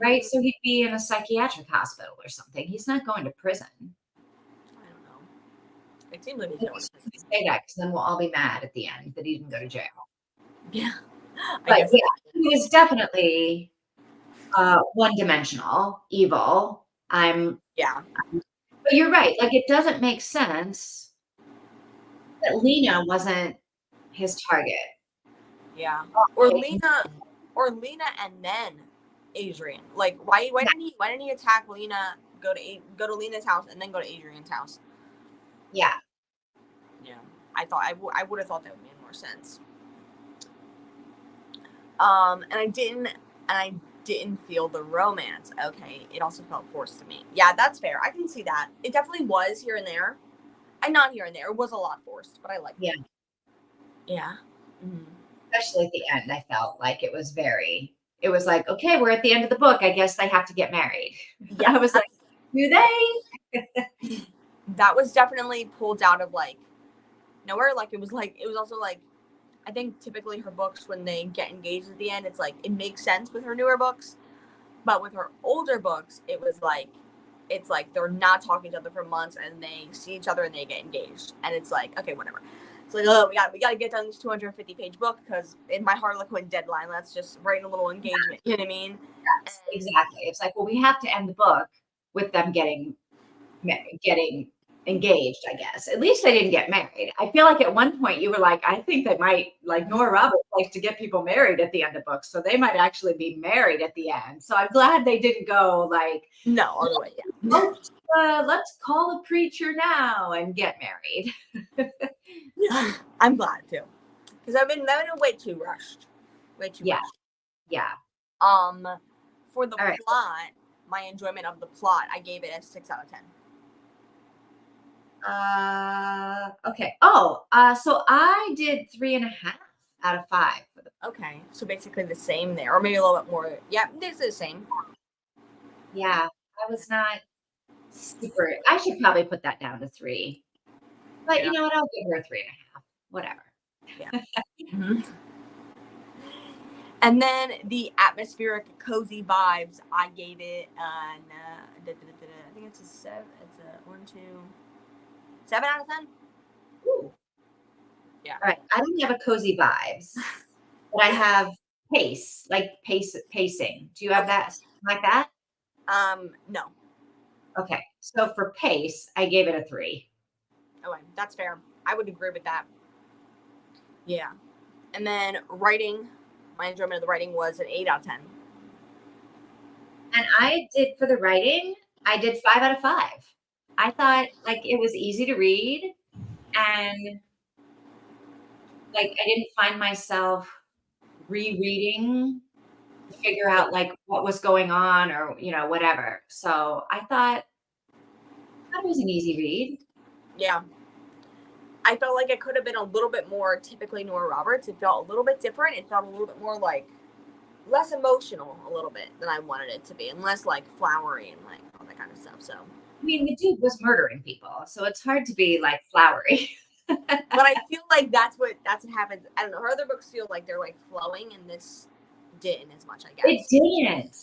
Right? So he'd be in a psychiatric hospital or something. He's not going to prison. I don't know. It seems like he's going to prison. Say that because then we'll all be mad at the end that he didn't go to jail. Yeah. But yeah, he was definitely one-dimensional, evil. Yeah. But you're right. Like, it doesn't make sense that Lena wasn't his target. Yeah. Or Lena and then Adrian. Like, why didn't he attack Lena, go to Lena's house and then go to Adrian's house? Yeah. Yeah. I would have thought that would make more sense. And I didn't feel the romance. Okay, it also felt forced to me. Yeah, that's fair. I can see that. It definitely was here and there. And not here and there. It was a lot forced, but I liked it. Yeah. Mm-hmm. Especially at the end, I felt like it was like, okay, we're at the end of the book. I guess they have to get married. Yeah. I was like, do they? That was definitely pulled out of like nowhere. Like it was also like, I think typically her books, when they get engaged at the end, it's like, it makes sense with her newer books. But with her older books, it was like, it's like they're not talking to each other for months and they see each other and they get engaged. And it's like, okay, whatever. It's like, oh, we got to get done this 250-page book because in my Harlequin deadline, let's just write a little engagement. You know what I mean? Yes, exactly. It's like, well, we have to end the book with them getting engaged, I guess. At least they didn't get married. I feel like at one point you were like, I think they might, like Nora Roberts likes to get people married at the end of books, so they might actually be married at the end. So I'm glad they didn't go like, no, all the way. Yeah. Let's call a preacher now and get married. I'm glad too, because I've been way too rushed. Yeah. For the plot, my enjoyment of the plot, I gave it a 6 out of 10. Okay. So I did 3.5 out of 5 for the. Okay, so basically the same there, or maybe a little bit more. Yeah, this is the same. Yeah, I was not super. I should probably put that down to 3, but you know what? I'll give her a 3.5. Whatever. Yeah. Mm-hmm. And then the atmospheric, cozy vibes, I gave it I think it's a 7. It's a 7 out of 10. Ooh. Yeah. All right. I don't have a cozy vibes, but I have pacing. Do you have that like that? No. Okay. So for pace, I gave it a 3. Okay, that's fair. I would agree with that. Yeah. And then writing, my enjoyment of the writing was an 8 out of 10. And I did for the writing, I did 5 out of 5. I thought like it was easy to read and like I didn't find myself rereading to figure out like what was going on or whatever. So I thought it was an easy read. Yeah. I felt like it could have been a little bit more typically Nora Roberts. It felt a little bit different. It felt a little bit more like less emotional a little bit than I wanted it to be, and less like flowery and like all that kind of stuff. So I mean, the dude was murdering people, so it's hard to be like flowery. But I feel like that's what happens. I don't know. Her other books feel like they're like flowing, and this didn't as much, I guess.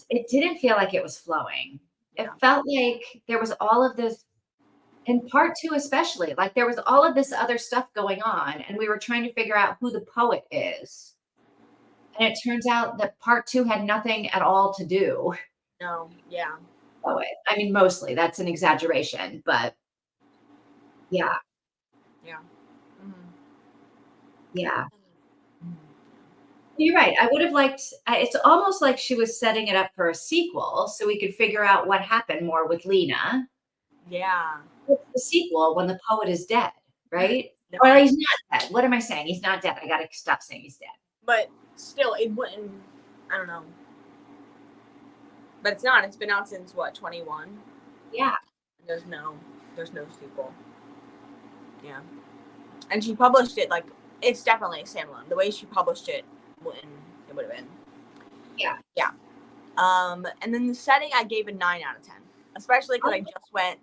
It didn't feel like it was flowing. Yeah. It felt like there was all of this, in part 2 especially, like there was all of this other stuff going on, and we were trying to figure out who the poet is. And it turns out that part 2 had nothing at all to do. No, yeah. Poet. I mean, mostly. That's an exaggeration, but yeah. Yeah. Mm-hmm. Yeah. You're right. I would have liked, it's almost like she was setting it up for a sequel so we could figure out what happened more with Lena. Yeah. It's the sequel when the poet is dead, right? No. Or he's not dead. What am I saying? He's not dead. I got to stop saying he's dead. But still, it wouldn't, I don't know. But it's not. It's been out since, what, 21? Yeah. There's no sequel. Yeah. And she published it, like, it's definitely a standalone. The way she published it, it would have been. Yeah. Yeah. And then the setting, I gave a 9 out of 10. Especially because I just went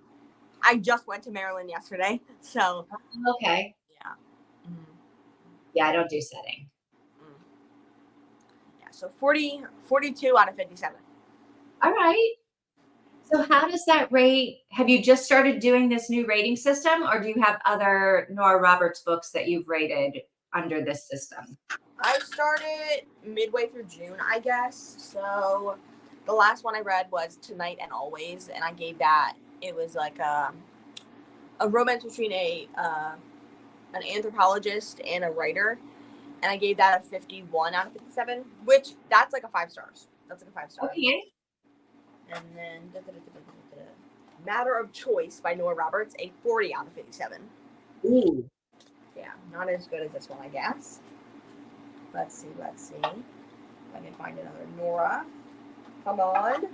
I just went to Maryland yesterday, so. Okay. Yeah. Mm-hmm. Yeah, I don't do setting. Yeah, so 42 out of 57. All right. So how does that rate? Have you just started doing this new rating system, or do you have other Nora Roberts books that you've rated under this system? I started midway through June, I guess. So the last one I read was Tonight and Always, and I gave that. It was like a romance between an anthropologist and a writer, and I gave that a 51 out of 57, which that's like a 5 stars. That's like a 5 star. Okay. And then Matter of Choice by Nora Roberts, a 40 out of 57. Ooh. Yeah, not as good as this one, I guess. Let's see. If I can find another Nora. Come on.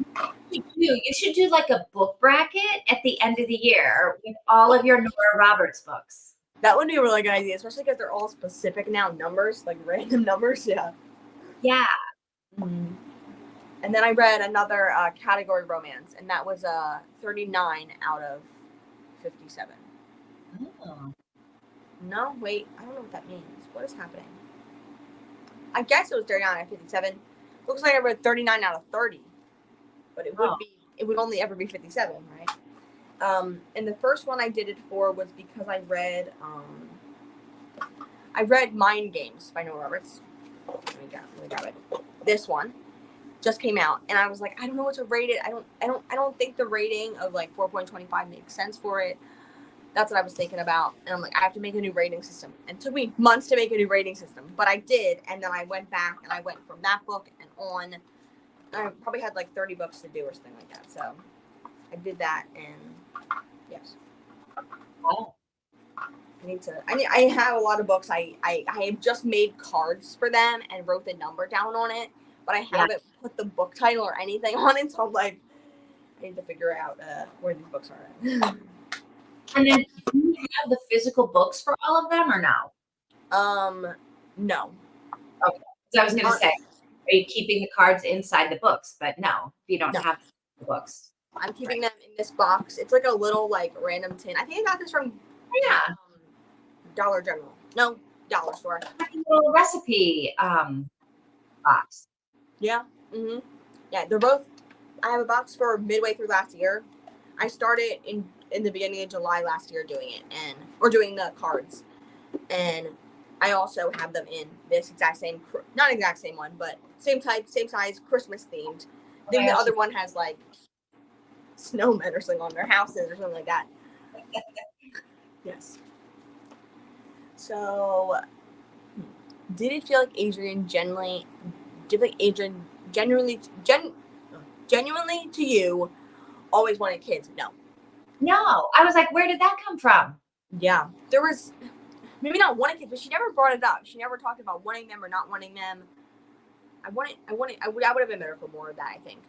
You should do like a book bracket at the end of the year with all of your Nora Roberts books. That would be a really good idea, especially because they're all specific now numbers, like random numbers. Yeah. Yeah. Mm-hmm. And then I read another category romance, and that was 39 out of 57. Oh. No, wait, I don't know what that means. What is happening? I guess it was 39 out of 57. Looks like I read 39 out of 30, but it would only ever be 57, right? And the first one I did it for was because I read Mind Games by Nora Roberts. Let me grab it. This one just came out, and I was like, I don't know what to rate it. I don't think the rating of like 4.25 makes sense for it. That's what I was thinking about. And I'm like, I have to make a new rating system. And it took me months to make a new rating system, but I did. And then I went back and I went from that book and on. And I probably had like 30 books to do or something like that. So I did that, and yes. Oh. I have a lot of books. I have just made cards for them and wrote the number down on it, but I haven't put the book title or anything on it. So I'm like, I need to figure out where these books are at. And then do you have the physical books for all of them or no? No. Okay. So I was going to say, are you keeping the cards inside the books? But no, you don't have the books. I'm keeping them in this box. It's like a little like random tin. I think I got this from Dollar General. No, Dollar Store. Like a little recipe box. Yeah. Mm-hmm. Yeah, they're both. I have a box for midway through last year. I started in the beginning of July last year doing it, or doing the cards, and I also have them in this exact same, not exact same one, but same type, same size, Christmas themed. I think the other one has like snowmen or something on their houses or something like that. Yes. So, did it feel like Adrian genuinely to you always wanted kids? No, I was like, where did that come from? Yeah, there was maybe not wanting kids, but she never brought it up. She never talked about wanting them or not wanting them. I would have been better for more of that, I think.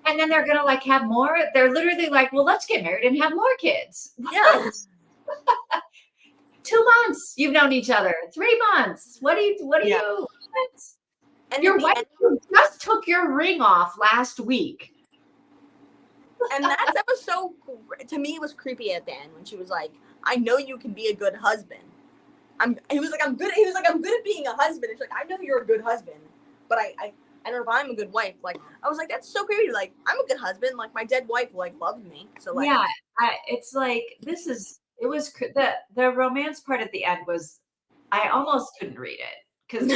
And then they're gonna like have more. They're literally like, well, let's get married and have more kids. Yeah. 2 months you've known each other. 3 months. What do you? What? And your wife just took your ring off last week. And that was so, to me, it was creepy at the end when she was like, I know you can be a good husband. He was like, I'm good at being a husband. It's like, I know you're a good husband, but I don't know if I'm a good wife. Like, I was like, that's so creepy. Like, I'm a good husband. Like, my dead wife, like, loved me. So, like, yeah, it's like, it was the romance part at the end was, I almost couldn't read it because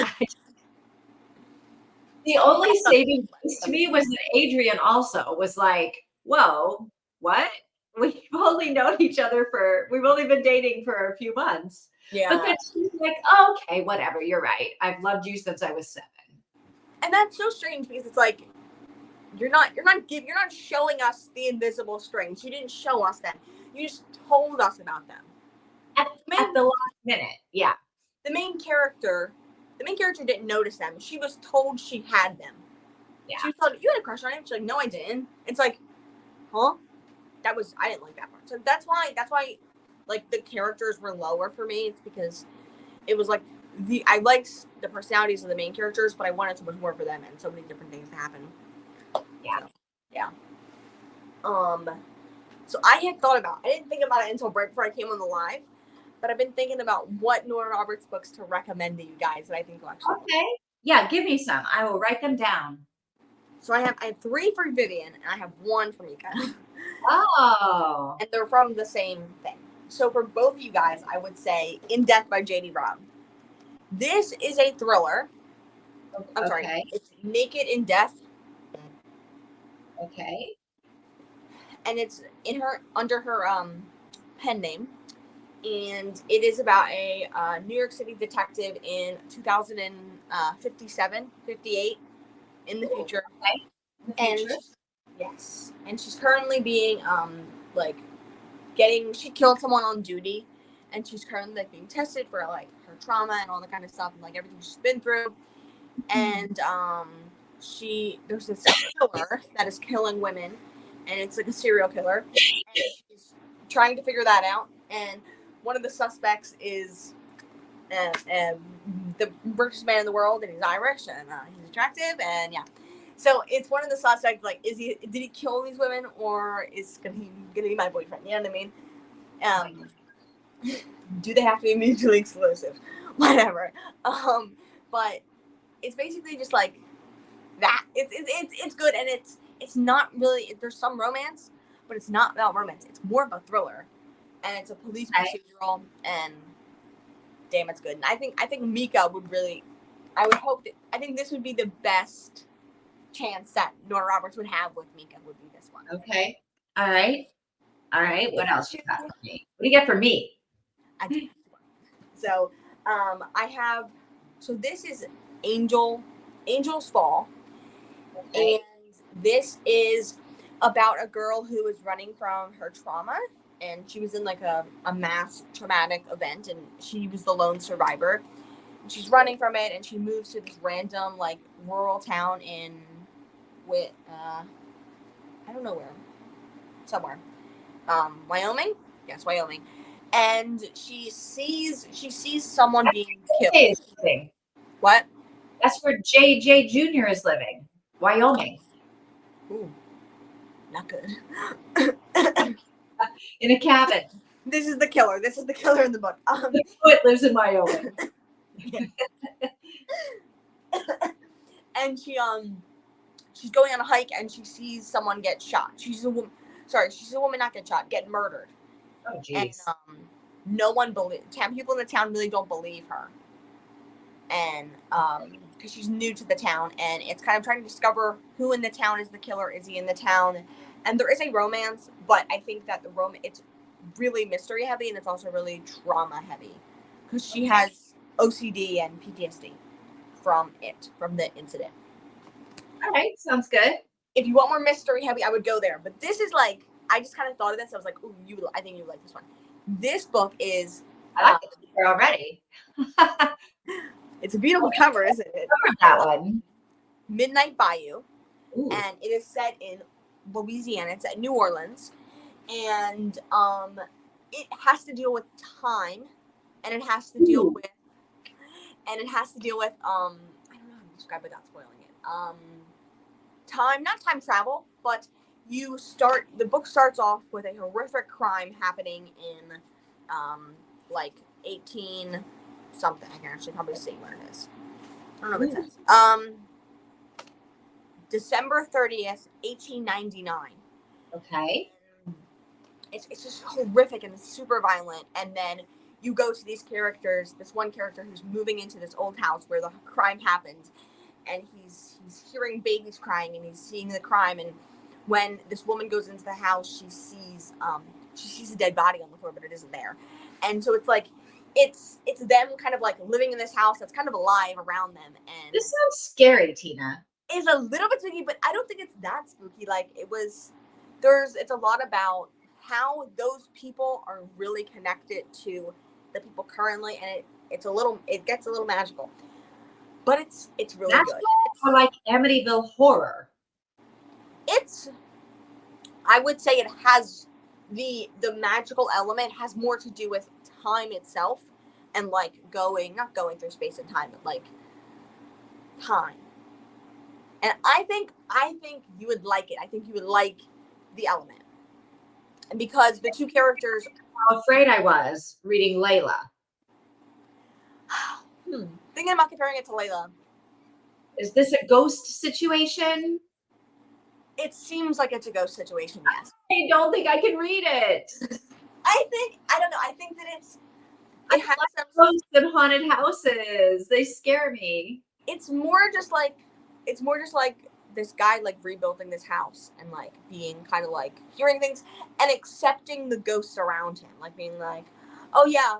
the only saving grace to me was that Adrian also was like, whoa, what? We've only been dating for a few months. Yeah. But then she's like, okay, whatever, you're right. I've loved you since I was 7. And that's so strange because it's like, you're not showing us the invisible strings. You didn't show us them. You just told us about them. At the last minute, yeah. The main character didn't notice them. She was told she had them. Yeah. She was told, you had a crush on him. She's like, no, I didn't. It's like, huh? I didn't like that part. So that's why, like, the characters were lower for me. It's because it was like, I liked the personalities of the main characters, but I wanted so much more for them and so many different things to happen. Yeah. So, yeah. So I had thought about, I didn't think about it until right before I came on the live, but I've been thinking about what Nora Roberts books to recommend to you guys that I think will actually. Okay. Yeah, give me some. I will write them down. So I have 3 for Vivian and I have 1 for Mika. Oh. And they're from the same thing. So for both of you guys, I would say In Death by J.D. Robb. This is a thriller. I'm sorry. It's Naked in Death. Okay. And it's under her pen name. And it is about a New York City detective in 2057, 58 in the future. Okay. And yes. And she's currently being she killed someone on duty, and she's currently like being tested for like her trauma and all that kind of stuff and like everything she's been through. And there's this killer that is killing women, and it's like a serial killer, and she's trying to figure that out. And one of the suspects is the richest man in the world, and he's Irish, and he's attractive, and yeah. So it's one of the suspects. Like, did he kill these women, or is he gonna be my boyfriend? You know what I mean? Do they have to be mutually exclusive? Whatever. But it's basically just like that. It's good, and it's not really. There's some romance, but it's not about romance. It's more of a thriller, and it's a police procedural, and damn, it's good. And I think Mika would really. I would hope that. I think this would be the best chance that Nora Roberts would have with Mika would be this one. Okay. All right. What else you got for me? What do you got for me? I do. So, I have. So this is Angel's Fall, and this is about a girl who is running from her trauma, and she was in like a mass traumatic event, and she was the lone survivor. And she's running from it, and she moves to this random like rural town I don't know where, somewhere, Wyoming. Yes, Wyoming. And she sees someone being killed. What? That's where JJ Jr. is living. Wyoming. Ooh, not good. In a cabin. This is the killer. This is the killer in the book. Foot lives in Wyoming. And she's going on a hike, and she sees someone get shot. She's a woman, not get shot, get murdered. Oh, jeez. And no one people in the town really don't believe her. And because she's new to the town, and it's kind of trying to discover who in the town is the killer. Is he in the town? And there is a romance, but I think that it's really mystery heavy, and it's also really trauma heavy because she has OCD and PTSD from the incident. All right, sounds good. If you want more mystery heavy, I would go there. But this is like, I just kind of thought of this. I was like, ooh, I think you would like this one. This book is. I like the cover already. It's a beautiful cover, isn't it? Covered that one. Midnight Bayou. Ooh. And it is set in Louisiana. It's at New Orleans. And it has to deal with time. And it has to deal with. I don't know how to describe it without spoiling it. Not time travel, but the book starts off with a horrific crime happening in like 18 something. I can actually probably see where it is. I don't know what it says. December 30th, 1899. Okay. It's just horrific and super violent. And then you go to these characters, this one character who's moving into this old house where the crime happened, and he's hearing babies crying, and he's seeing the crime. And when this woman goes into the house, she sees a dead body on the floor, but it isn't there. And so it's like it's them kind of like living in this house that's kind of alive around them. And this sounds scary, Tina. It's a little bit spooky, but I don't think it's that spooky. Like it's a lot about how those people are really connected to the people currently, and it gets a little magical. But it's really good. Or like Amityville Horror. I would say it has the magical element has more to do with time itself, and like not going through space and time, but like time. And I think you would like it. I think you would like the element. And because the two characters, How afraid I was reading Layla. Thinking about comparing it to Layla. Is this a ghost situation? It seems like it's a ghost situation, yes. I don't think I can read it. I don't know. I think that I have ghosts and haunted houses. They scare me. It's more just like this guy like rebuilding this house and like being kind of like hearing things and accepting the ghosts around him, like being like, oh yeah,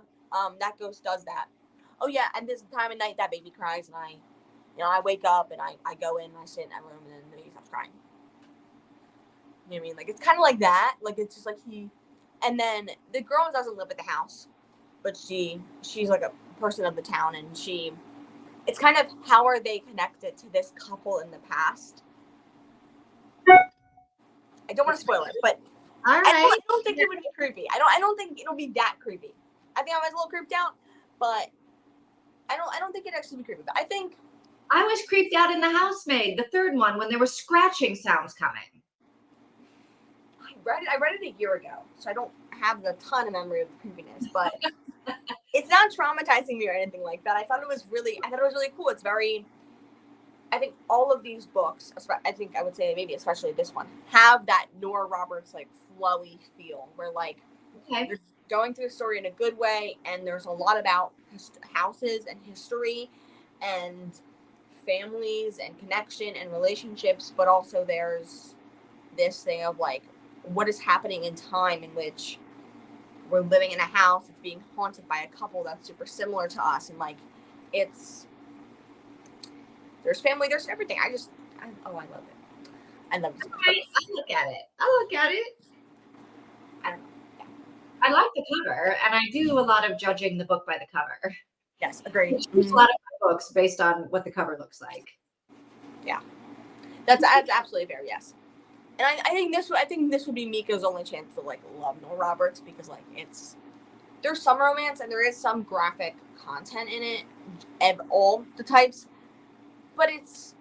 that ghost does that. Oh yeah, and this time of night that baby cries and I wake up and I go in and I sit in that room and then the baby stops crying. You know what I mean? Like it's kind of like that. Like it's just like and then the girl doesn't live at the house, but she's like a person of the town, and it's kind of how are they connected to this couple in the past. I don't want to spoil it, but all right. I don't think it would be creepy. I don't think it'll be that creepy. I think I was a little creeped out, but I don't think it'd actually be creepy. But I think I was creeped out in The Housemaid, the third one, when there were scratching sounds coming. I read it a year ago, so I don't have a ton of memory of the creepiness, but it's not traumatizing me or anything like that. I thought it was really cool. It's very, I think all of these books, I would say maybe especially this one, have that Nora Roberts like flowy feel where like you're going through a story in a good way, and there's a lot about houses and history and families and connection and relationships, but also there's this thing of like what is happening in time in which we're living in a house that's being haunted by a couple that's super similar to us, and like there's family, there's everything. I love it. I love it so much. I look at it. I don't know. Yeah. I like the cover, and I do a lot of judging the book by the cover. Yes, agreed. There's a lot of books based on what the cover looks like. Yeah, that's absolutely fair. Yes. And I think this would be Mika's only chance to like love Nora Roberts, because like there's some romance and there is some graphic content in it of all the types, but it's,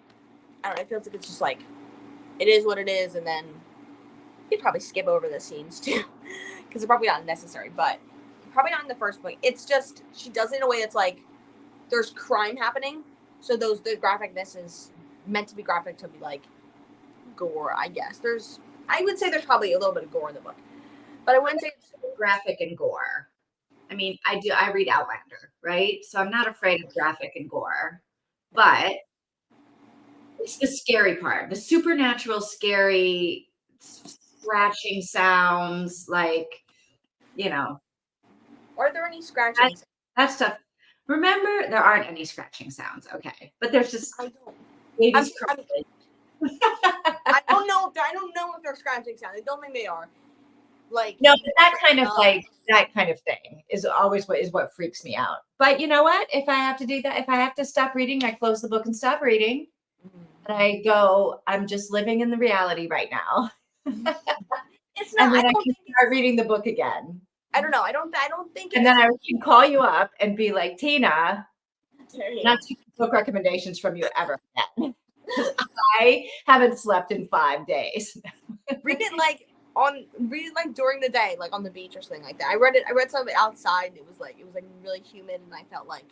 I don't know, it feels like it's just like it is what it is, and then you'd probably skip over the scenes too because they're probably not necessary, but probably not in the first book. It's just she does it in a way that's like there's crime happening, so the graphicness is meant to be graphic to be like gore, I guess. I would say there's probably a little bit of gore in the book, but I wouldn't say it's graphic and gore. I mean, I read Outlander, right? So I'm not afraid of graphic and gore, but it's the scary part, the supernatural scary scratching sounds, like, you know. Are there any scratching? That stuff. Remember, there aren't any scratching sounds, okay? But there's just babies crying. I don't know if they're scratching sounds. I don't think they are. Like no, but that kind of thing is always what freaks me out. But you know what? If I have to do that, if I have to stop reading, I close the book and stop reading. And I go, I'm just living in the reality right now. It's not. And then I can start reading the book again. I don't know. I don't think. And then I can call you up and be like, Tina, not taking book recommendations from you ever again. Because I haven't slept in 5 days. Read it like during the day, like on the beach or something like that. I read something outside. It was like really humid, and I felt like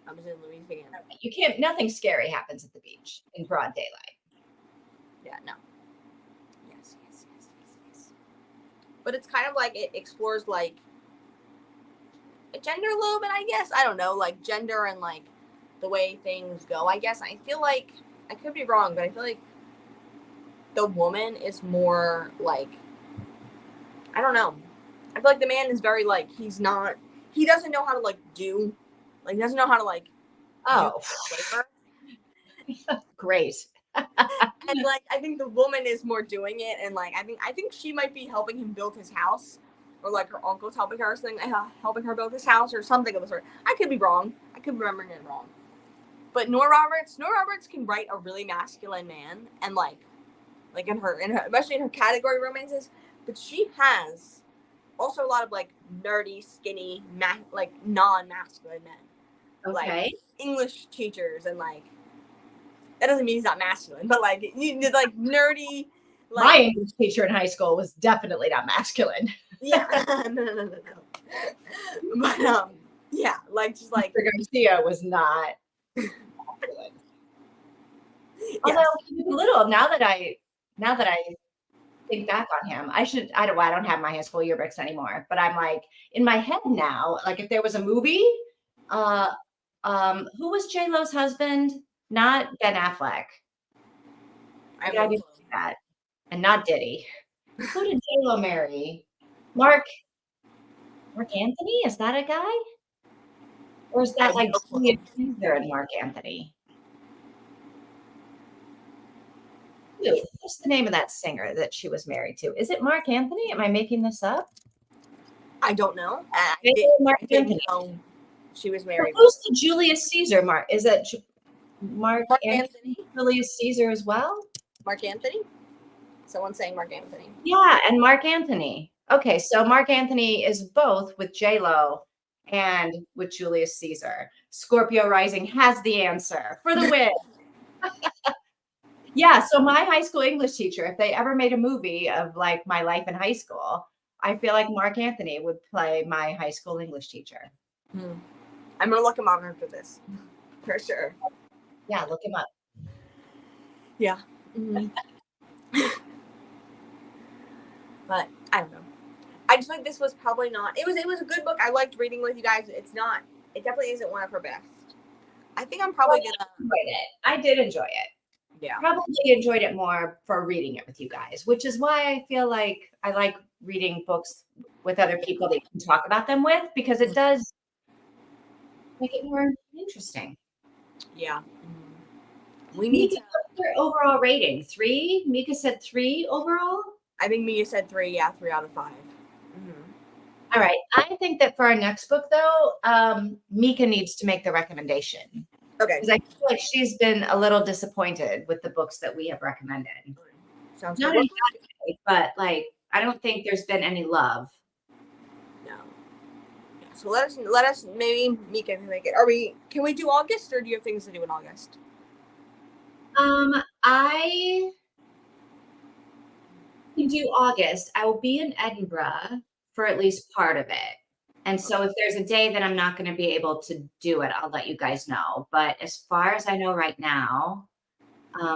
I was in Louisiana. You can't. Nothing scary happens at the beach in broad daylight. Yeah. No. Yes. But it's kind of like it explores like gender a little bit, I guess. I don't know, like gender and like the way things go, I guess. I feel like I could be wrong, but I feel like the woman is more like, I don't know. I feel like the man is very like he doesn't know how to like do, like he doesn't know how to like do labor. Great. And like I think the woman is more doing it, and like I think she might be helping him build his house, or like her uncle's helping her helping her build his house or something of the sort. I could be wrong. I could be remembering it wrong. But Nora Roberts can write a really masculine man, and like in her especially in her category romances. But she has also a lot of like nerdy, skinny, like non-masculine men, like English teachers, and like that doesn't mean he's not masculine, but like nerdy. Like, my English teacher in high school was definitely not masculine. Yeah. No. But yeah, like just like Mr. Garcia was not popular. Although yes. he was a little now that I think back on him, I don't have my high school yearbooks anymore, but I'm like in my head now, like if there was a movie, uh who was J Lo's husband? Not Ben Affleck. I The have guy no who clue. did that, and not Diddy. Who did J Lo marry? Mark Anthony? Is that a guy? Or is I that have like no Julia clue. Caesar and Mark Anthony? Dude, what's the name of that singer that she was married to? Is it Mark Anthony? Am I making this up? I don't know. Maybe Mark I didn't Anthony. know she was So married. who's the Julius Caesar? Mark? Is that Mark Mark Anthony? Anthony? Julius Caesar as well? Mark Anthony? Someone's saying Mark Anthony. Yeah, and Mark Anthony. Okay, so Mark Anthony is both with J Lo and with Julius Caesar. Scorpio Rising has the answer for the win. Yeah, so my high school English teacher, if they ever made a movie of like my life in high school, I feel like Mark Anthony would play my high school English teacher. I'm gonna look him up after this, for sure. Yeah, look him up. Yeah. But I don't know. I just think this was probably not. It was a good book. I liked reading with you guys. It's not. It definitely isn't one of her best. I think I'm probably gonna. Enjoyed it. I did enjoy it. Yeah. Probably enjoyed it more for reading it with you guys, which is why I feel like I like reading books with other people that you can talk about them with, because it does make it more interesting. Yeah. We need Mika, to. what's your overall rating? 3? Mika said 3 overall? I think Mia said 3. Yeah, 3 out of 5. All right. I think that for our next book, though, Mika needs to make the recommendation. Okay. Because I feel like she's been a little disappointed with the books that we have recommended. Sounds Not good. in a bad way, but like I don't think there's been any love. No. Yeah, so let us maybe Mika can make it. Can we do August, or do you have things to do in August? I can do August. I will be in Edinburgh for at least part of it. And so if there's a day that I'm not going to be able to do it, I'll let you guys know. But as far as I know right now,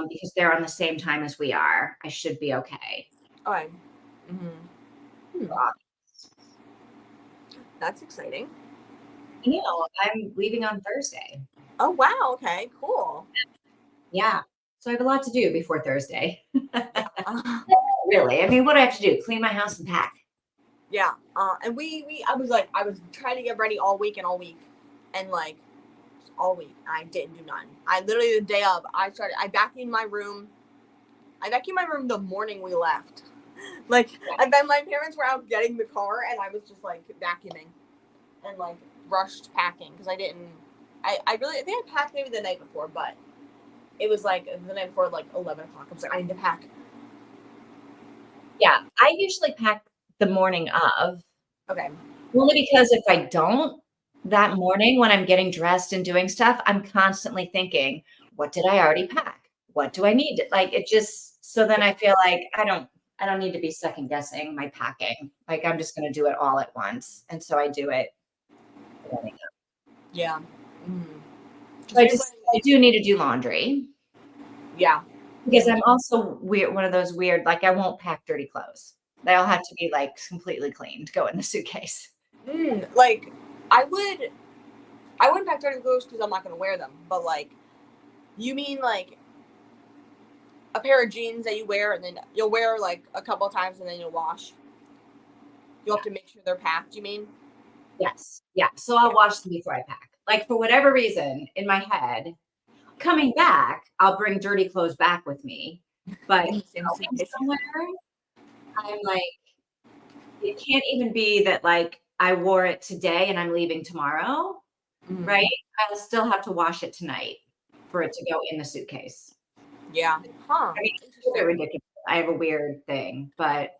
because they're on the same time as we are, I should be okay. Okay. That's exciting. You know, I'm leaving on Thursday. Oh, wow. Okay, cool. Yeah. So I have a lot to do before Thursday. Really? I mean, what do I have to do? Clean my house and pack. Yeah. And I was trying to get ready all week, and like all week I didn't do none. I literally the day of I vacuumed my room. I vacuumed my room the morning we left. Like, and then my parents were out getting the car, and I was just like vacuuming and like rushed packing because I think I packed maybe the night before, but it was like the night before, like 11 o'clock. I was like, I need to pack. Yeah, I usually pack the morning of. Okay. Only because if I don't, that morning when I'm getting dressed and doing stuff, I'm constantly thinking, what did I already pack? What do I need? Like it just so then I feel like I don't need to be second guessing my packing. Like I'm just gonna do it all at once. And so I do it. Yeah. So I do need to do laundry. Yeah. Because I'm also weird, one of those weird, like I won't pack dirty clothes. They all have to be like completely clean to go in the suitcase. Like I wouldn't pack dirty clothes because I'm not gonna wear them. But like, you mean like a pair of jeans that you wear and then you'll wear like a couple of times and then you'll wash. You'll have to make sure they're packed. You mean? Yes. Yeah. So I'll wash them before I pack. Like for whatever reason in my head, coming back, I'll bring dirty clothes back with me. But somewhere, I'm like, it can't even be that like I wore it today and I'm leaving tomorrow. Right? I'll still have to wash it tonight for it to go in the suitcase. Yeah. Huh. I mean, it's a bit ridiculous. I have a weird thing, but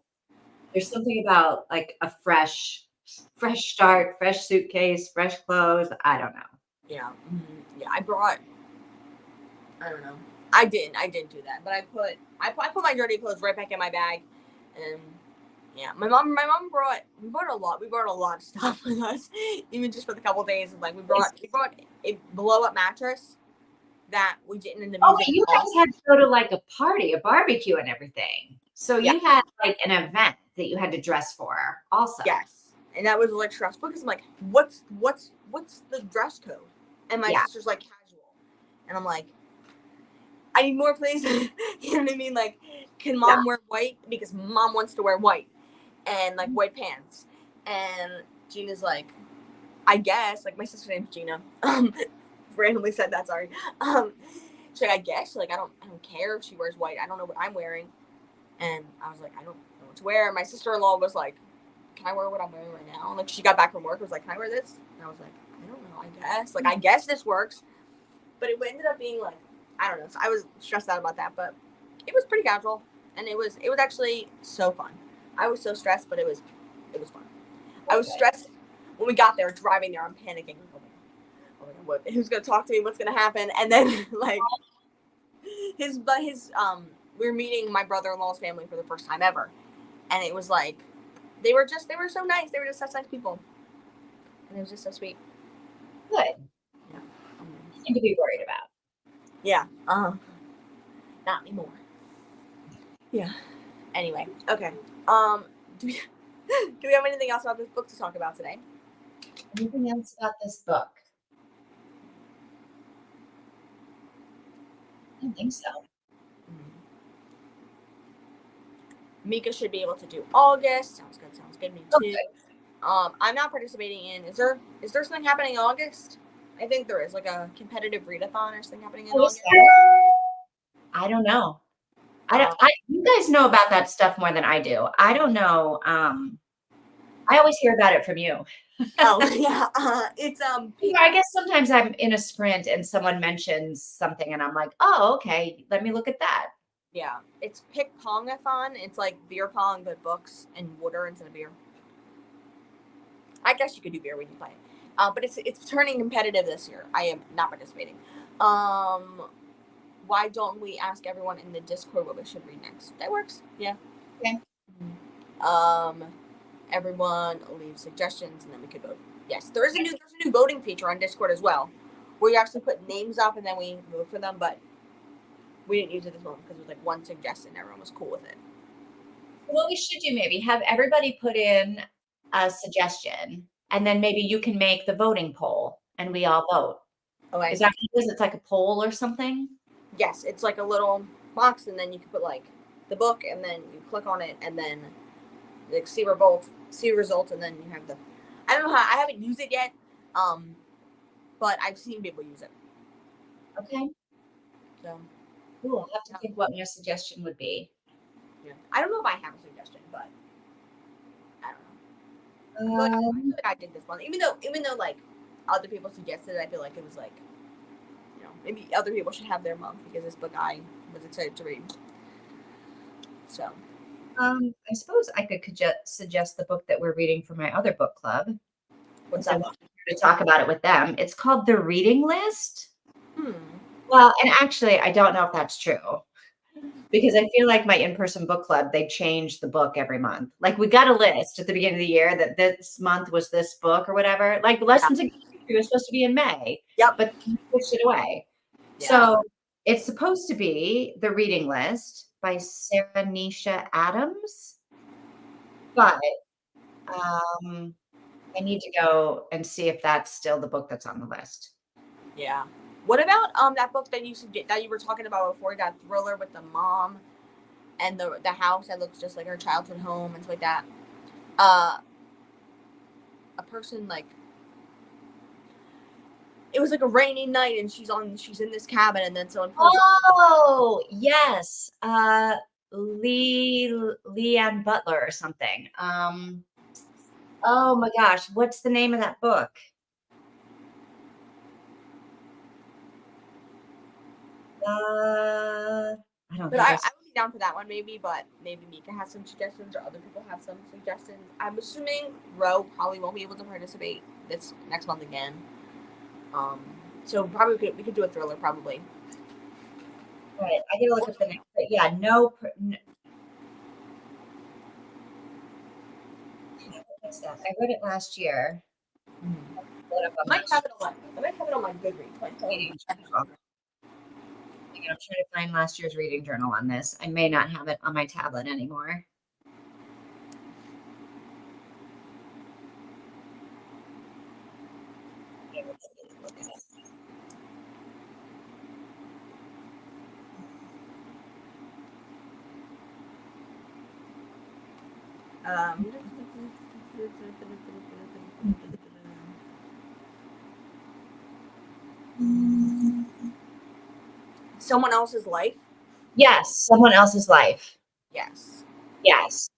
there's something about like a fresh start, fresh suitcase, fresh clothes. I don't know. Yeah. Yeah. I don't know. I didn't do that, but I put my dirty clothes right back in my bag, and Yeah, my mom we brought a lot of stuff with us, even just for the couple of days. Like we brought a blow up mattress that we didn't end up Oh, using wait, at you all. guys had to go to like a party, a barbecue and everything. So Yeah. you had like an event that you had to dress for also. Yes. And that was like stressful because I'm like, what's the dress code? And my Yeah. sister's like casual. And I'm like, I need more please. You know what I mean? Like, can mom wear white? Because mom wants to wear white and like white pants. And Gina's like, I guess, like my sister's name's Gina. Randomly said that, sorry. She's like, I guess, like I don't care if she wears white. I don't know what I'm wearing. And I was like, I don't know what to wear. And my sister-in-law was like, can I wear what I'm wearing right now? And like she got back from work, was like, can I wear this? And I was like, I don't know, I guess. Like I guess this works. But it ended up being like, I don't know. So I was stressed out about that, but it was pretty casual. And it was actually so fun. I was so stressed, but it was fun. I was stressed when we got there, driving there, I'm panicking. Oh my God, who's gonna talk to me? What's gonna happen? And then like we were meeting my brother-in-law's family for the first time ever. And it was like they were so nice. They were just such nice people. And it was just so sweet. Good. Yeah. Nothing to be worried about. Yeah. Not anymore. Yeah. Anyway, okay. Do we have anything else about this book to talk about today? Anything else about this book? I don't think so. Mika should be able to do August. Sounds good. Me too. Okay. I'm not participating in. Is there something happening in August? I think there is, like a competitive readathon or something happening in August. I don't know. You guys know about that stuff more than I do. I don't know. I always hear about it from you. Oh yeah. It's I guess sometimes I'm in a sprint and someone mentions something and I'm like, oh, okay, let me look at that. Yeah, it's Pick Pongathon. It's like beer pong, but books and water instead of beer. I guess you could do beer when you play it. But it's turning competitive this year. I am not participating. Why don't we ask everyone in the Discord what we should read next? That works. Yeah. Okay. Everyone leave suggestions and then we could vote. Yes, there's a new voting feature on Discord as well, where you actually put names up and then we vote for them. But we didn't use it this moment because it was like one suggestion. Everyone was cool with it. What we should do, maybe have everybody put in a suggestion, and then maybe you can make the voting poll, and we all vote. Okay. Is that what it is? It's like a poll or something? Yes, it's like a little box, and then you can put like the book, and then you click on it, and then like see results, and then you have the. I don't know how. I haven't used it yet, but I've seen people use it. Okay. So. Cool. I'll have to think what your suggestion would be. Yeah. I don't know if I have a suggestion, but I don't know. I feel like I did this one, even though like other people suggested it, I feel like it was like, maybe other people should have their month because this book I was excited to read. So, I suppose I could suggest the book that we're reading for my other book club. What's that book? To talk about it with them. It's called The Reading List. Well, and actually, I don't know if that's true. Because I feel like my in-person book club, they change the book every month. Like we got a list at the beginning of the year that this month was this book or whatever. Like Lessons in Chemistry was supposed to be in May. Yep. But we switched it away. Yeah. So it's supposed to be The Reading List by Sarah Nisha Adams. But I need to go and see if that's still the book that's on the list. Yeah. What about that book that you were talking about before, that thriller with the mom and the house that looks just like her childhood home and stuff like that? A person like it was like a rainy night and she's in this cabin and then someone pulls up. Yes. Leanne Butler or something. Oh my gosh, what's the name of that book? I don't know. I would be down for that one maybe, but maybe Mika has some suggestions or other people have some suggestions. I'm assuming Ro probably won't be able to participate this next month again. So probably we could do a thriller probably. All right, I gotta look at the next. Yeah, no. What's that? I read it last year. I might have it on my Goodreads. Like, Reading journal. I'm trying to find last year's reading journal on this. I may not have it on my tablet anymore. Someone Else's Life. Yes, Someone Else's Life. Yes. Yes.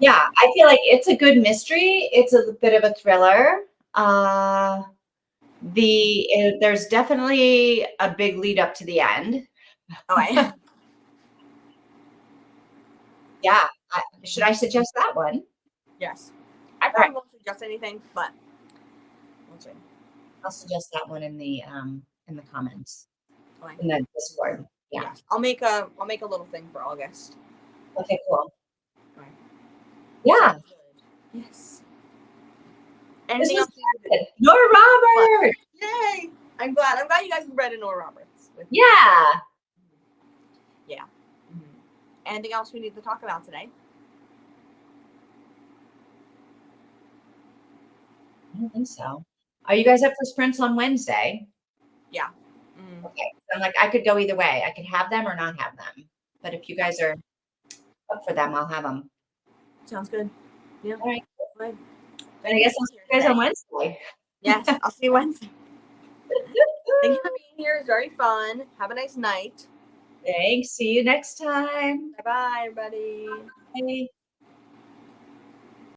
Yeah, I feel like it's a good mystery. It's a bit of a thriller. There's definitely a big lead up to the end. Oh, yeah. Should I suggest that one? Yes. I probably won't suggest anything, but we'll see. I'll suggest that one in the comments. Okay. In the Discord. Yeah. Yes. I'll make a little thing for August. Okay, cool. Okay. Yeah. Yes. Anything else? Nora Roberts. Yay! I'm glad you guys read Nora Roberts. Yeah. Yeah. Mm-hmm. Anything else we need to talk about today? I don't think so. Are you guys up for sprints on Wednesday? Yeah. Okay. I'm like, I could go either way. I could have them or not have them. But if you guys are up for them, I'll have them. Sounds good. Yeah. All right. Good. And I guess I'll see you guys on Wednesday. Yes, I'll see you Wednesday. Thank you for being here. It's very fun. Have a nice night. Thanks. See you next time. Bye-bye, everybody. Bye.